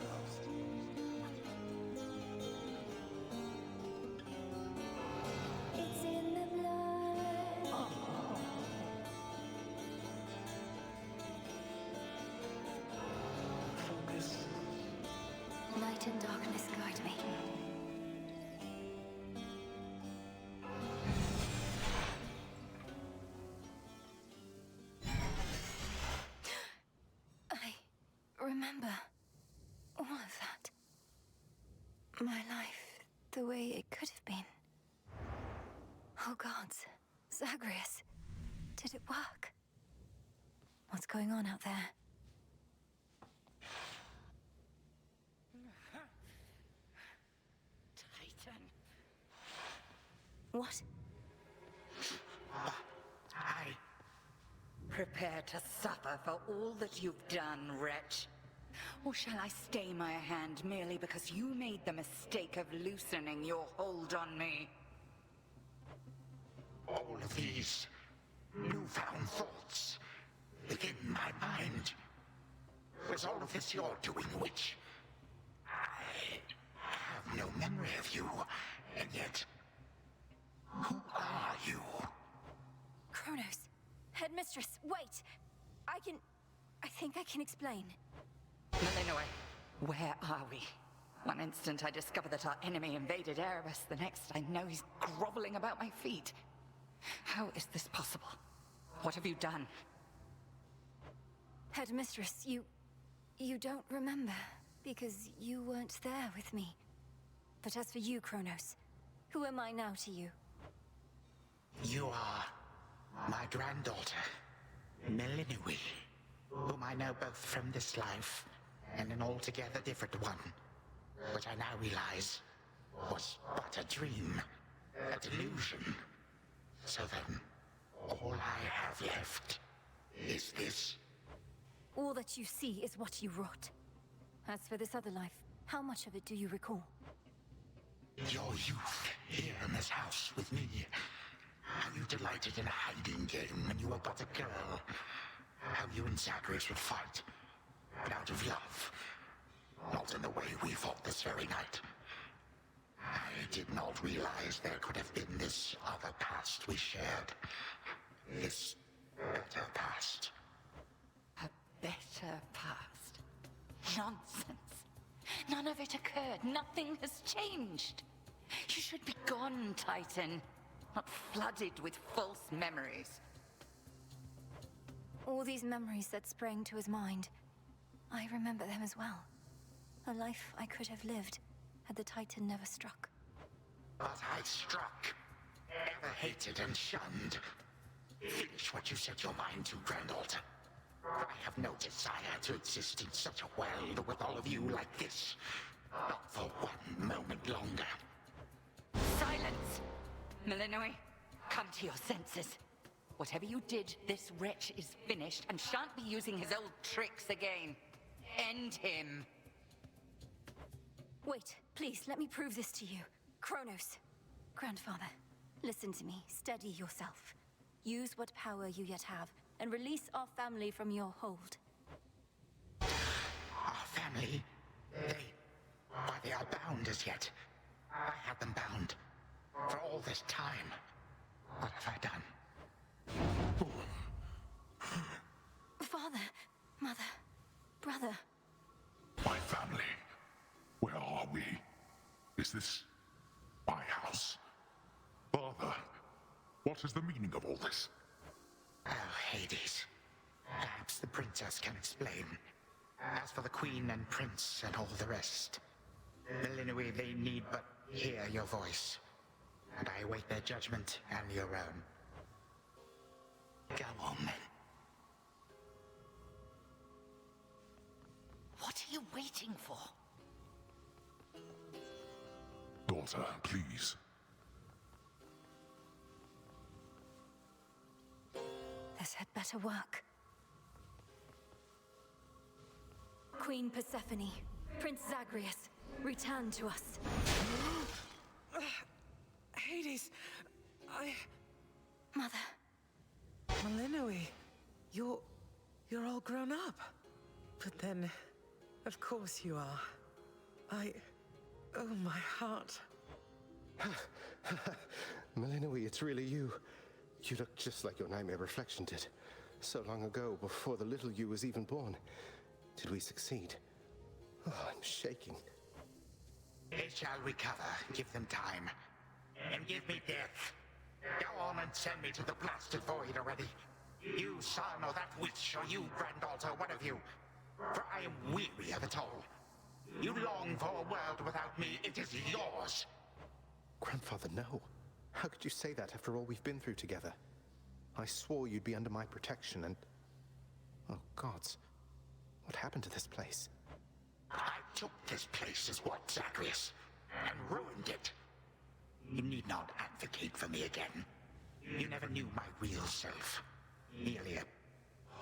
It's in the blood. Light and darkness guide me. I remember all of that. My life, the way it could have been. Oh gods, Zagreus, did it work? What's going on out there? Titan. What? Prepare to suffer for all that you've done, wretch. Or shall I stay my hand merely because you made the mistake of loosening your hold on me? All of these newfound thoughts within my mind. Was all of this your doing, witch? I have no memory of you, and yet, who are you? Chronos. Headmistress, wait! I think I can explain. Malinois, where are we? One instant I discover that our enemy invaded Erebus, the next I know he's groveling about my feet. How is this possible? What have you done? Headmistress, you don't remember, because you weren't there with me. But as for you, Chronos, who am I now to you? You are my granddaughter, Malinois, whom I know both from this life and an altogether different one, which I now realize was but a dream, a delusion. So then, all I have left is this. All that you see is what you wrought. As for this other life, how much of it do you recall? Your youth here in this house with me. How you delighted in a hiding game when you were but a girl. How you and Zagreus would fight, but out of love. Not in the way we fought this very night. I did not realize there could have been this other past we shared. This better past. A better past? Nonsense. None of it occurred. Nothing has changed. You should be gone, Titan. Not flooded with false memories. All these memories that sprang to his mind, I remember them as well. A life I could have lived had the Titan never struck. But I struck. Ever hated and shunned. Finish what you set your mind to, granddaughter. I have no desire to exist in such a world with all of you like this. Not for one moment longer. Silence! Malinois, come to your senses. Whatever you did, this wretch is finished and shan't be using his old tricks again. End him. Wait, please, let me prove this to you. Chronos. Grandfather, listen to me. Steady yourself. Use what power you yet have, and release our family from your hold. Our family? They are bound as yet. I had them bound. For all this time. What have I done? Father, mother, brother. My family. Where are we? Is this my house? Father, what is the meaning of all this? Oh, Hades. Perhaps the princess can explain. As for the queen and prince and all the rest, Millennium, they need but hear your voice. And I await their judgment and your own. Go on, then. What are you waiting for? Daughter, please. This had better work. Queen Persephone, Prince Zagreus, return to us. Hades, Mother. Millennium, you're all grown up. But then, of course you are. Oh, my heart. Millennium, it's really you. You look just like your nightmare reflection did. So long ago, before the little you was even born. Did we succeed? Oh, I'm shaking. They shall recover. Give them time. And give me death. Go on and send me to the blasted void already. You son or that witch, or you granddaughter, one of you. For I am weary of it all. You long for a world without me. It is yours. Grandfather, no. How could you say that after all we've been through together? I swore you'd be under my protection and... Oh, gods. What happened to this place? I took this place as what, Zagreus? And ruined it. You need not advocate for me again. You never knew my real self. Merely a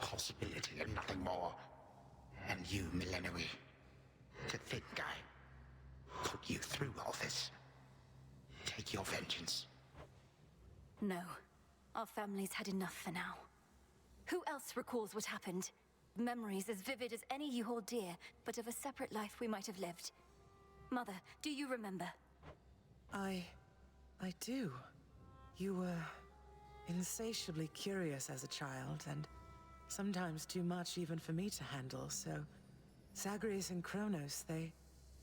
possibility and nothing more. And you, Millennium, to think I put you through all this. Take your vengeance. No. Our family's had enough for now. Who else recalls what happened? Memories as vivid as any you hold dear, but of a separate life we might have lived. Mother, do you remember? I do. You were insatiably curious as a child, and sometimes too much even for me to handle, so Zagreus and Chronos, they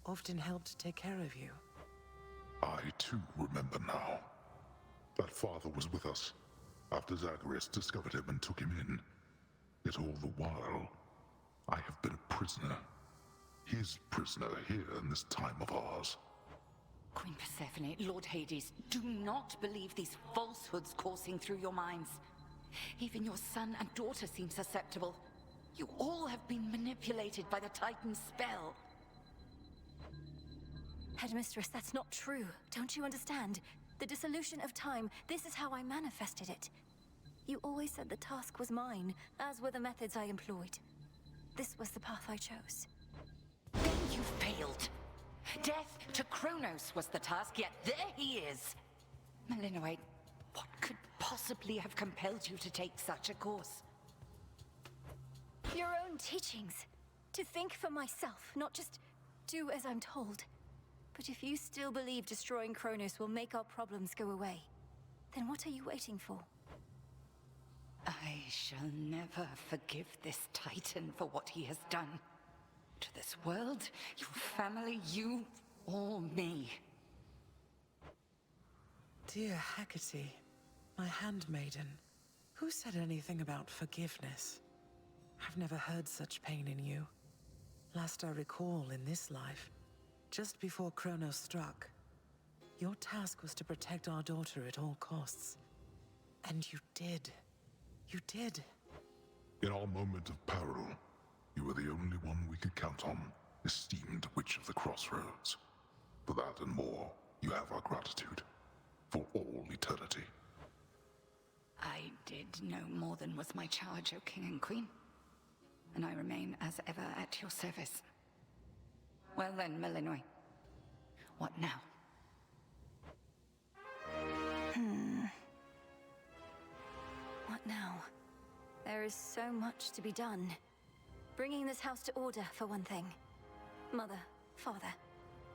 often helped take care of you. I too remember now. That father was with us after Zagreus discovered him and took him in. Yet all the while, I have been a prisoner. His prisoner here in this time of ours. Queen Persephone, Lord Hades, do not believe these falsehoods coursing through your minds. Even your son and daughter seem susceptible. You all have been manipulated by the Titan's spell. Headmistress, that's not true. Don't you understand? The dissolution of time, this is how I manifested it. You always said the task was mine, as were the methods I employed. This was the path I chose. Then you failed. Death to Chronos was the task, yet there he is. Millennium, what could possibly have compelled you to take such a course? Your own teachings. To think for myself, not just do as I'm told. But if you still believe destroying Chronos will make our problems go away, then what are you waiting for? I shall never forgive this Titan for what he has done. To this world, your family, you, or me. Dear Hecate, my handmaiden, who said anything about forgiveness? I've never heard such pain in you. Last I recall in this life, just before Chronos struck, your task was to protect our daughter at all costs. And you did. You did. In our moment of peril, you were the only one we could count on, esteemed Witch of the Crossroads. For that and more, you have our gratitude. For all eternity. I did no more than was my charge, O King and Queen. And I remain as ever at your service. Well then, Malinois. What now? What now? There is so much to be done. Bringing this house to order, for one thing. Mother, Father,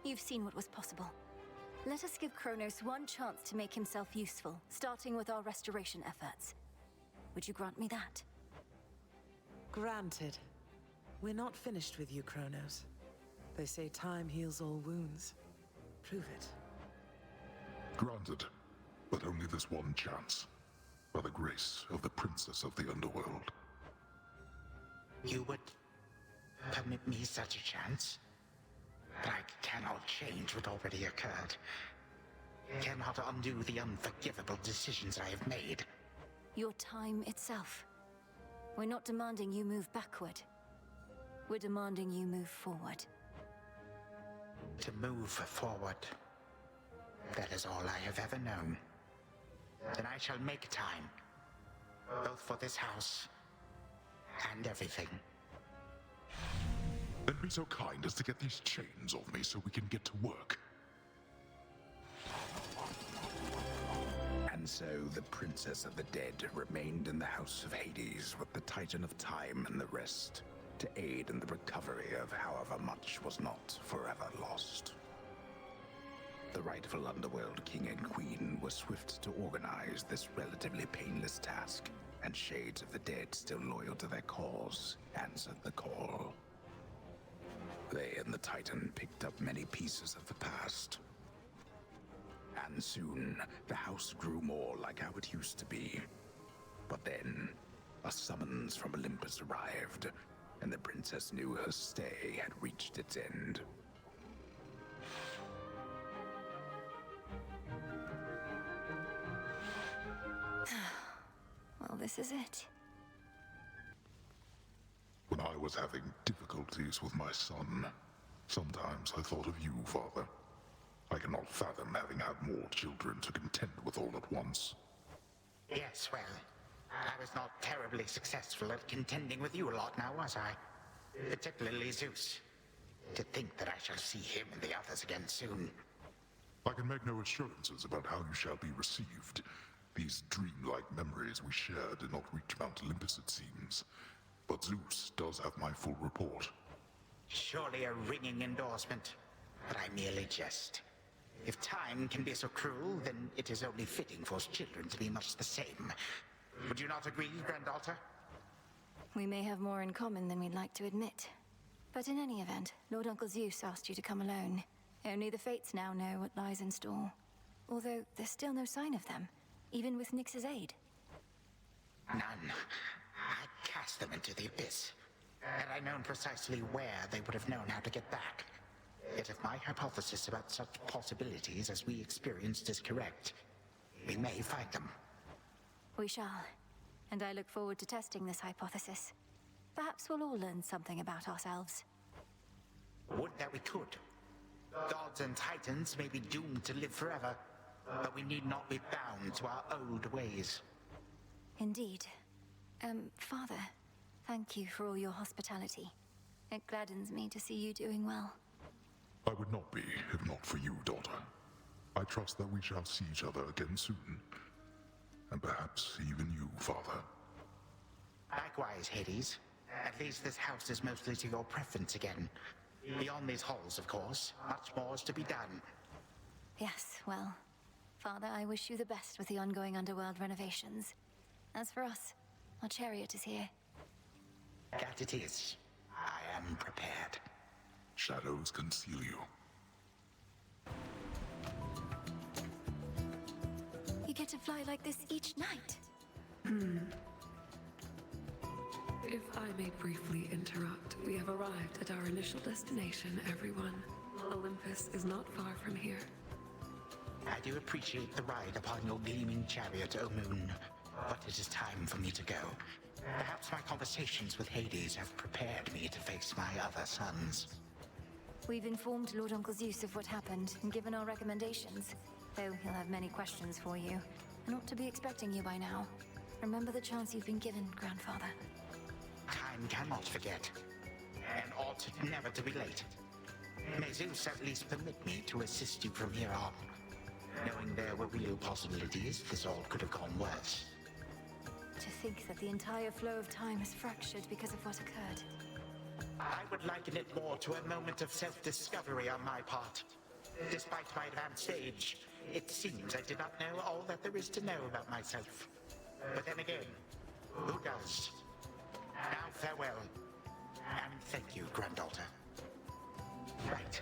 you've seen what was possible. Let us give Chronos one chance to make himself useful, starting with our restoration efforts. Would you grant me that? Granted. We're not finished with you, Chronos. They say time heals all wounds. Prove it. Granted, but only this one chance. By the grace of the Princess of the Underworld. You would permit me such a chance? But I cannot change what already occurred. Cannot undo the unforgivable decisions I have made. Your time itself. We're not demanding you move backward. We're demanding you move forward. To move forward. That is all I have ever known. Then I shall make time. Both for this house and everything. Then be so kind as to get these chains off me so we can get to work. And so the Princess of the Dead remained in the House of Hades with the Titan of Time and the rest, to aid in the recovery of however much was not forever lost. The rightful Underworld King and Queen were swift to organize this relatively painless task, and Shades of the Dead, still loyal to their cause, answered the call. They and the Titan picked up many pieces of the past. And soon, the house grew more like how it used to be. But then, a summons from Olympus arrived, and the princess knew her stay had reached its end. Well, this is it. When I was having difficulties with my son, sometimes I thought of you, Father. I cannot fathom having had more children to contend with all at once. Yes, well, I was not terribly successful at contending with you a lot now, was I? Particularly Zeus. To think that I shall see him and the others again soon. I can make no assurances about how you shall be received. These dreamlike memories we share did not reach Mount Olympus, it seems. But Zeus does have my full report. Surely a ringing endorsement. But I merely jest. If time can be so cruel, then it is only fitting for children to be much the same. Would you not agree, Granddaughter? We may have more in common than we'd like to admit. But in any event, Lord Uncle Zeus asked you to come alone. Only the Fates now know what lies in store. Although there's still no sign of them, even with Nyx's aid. None. I cast them into the abyss. Had I known precisely where, they would have known how to get back. Yet if my hypothesis about such possibilities as we experienced is correct, we may find them. We shall. And I look forward to testing this hypothesis. Perhaps we'll all learn something about ourselves. Would that we could. Gods and titans may be doomed to live forever, but we need not be bound to our old ways. Indeed. Father, thank you for all your hospitality. It gladdens me to see you doing well. I would not be, if not for you, daughter. I trust that we shall see each other again soon. And perhaps even you, Father. Likewise, Hades. At least this house is mostly to your preference again. Beyond these halls, of course, much more is to be done. Yes, well, Father, I wish you the best with the ongoing underworld renovations. As for us, our chariot is here. That it is. I am prepared. Shadows conceal you. You get to fly like this each night. If I may briefly interrupt, we have arrived at our initial destination, everyone. Olympus is not far from here. I do appreciate the ride upon your gleaming chariot, O Moon. But it is time for me to go. Perhaps my conversations with Hades have prepared me to face my other sons. We've informed Lord Uncle Zeus of what happened and given our recommendations. Though he'll have many questions for you. And ought to be expecting you by now. Remember the chance you've been given, Grandfather. Time cannot forget, and ought never to be late. May Zeus at least permit me to assist you from here on. Knowing there were real possibilities, this all could have gone worse. To think that the entire flow of time is fractured because of what occurred. I would liken it more to a moment of self-discovery on my part. Despite my advanced age, it seems I did not know all that there is to know about myself. But then again, who does? Now farewell, and thank you, granddaughter. Right,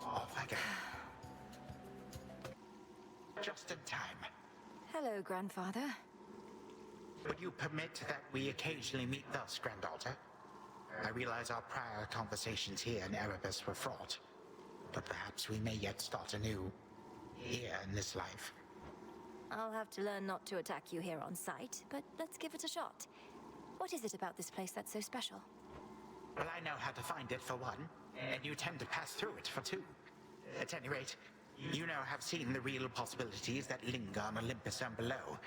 off I go. Just in time. Hello, Grandfather. Would you permit that we occasionally meet thus, granddaughter? I realize our prior conversations here in Erebus were fraught, but perhaps we may yet start anew, here in this life. I'll have to learn not to attack you here on sight, but let's give it a shot. What is it about this place that's so special? Well, I know how to find it for one, and you tend to pass through it for two. At any rate, you now have seen the real possibilities that linger on Olympus and below.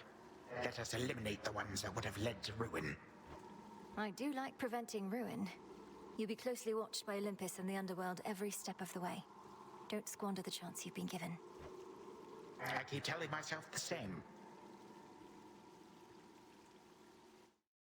Let us eliminate the ones that would have led to ruin. I do like preventing ruin. You'll be closely watched by Olympus and the underworld every step of the way. Don't squander the chance you've been given. I keep telling myself the same.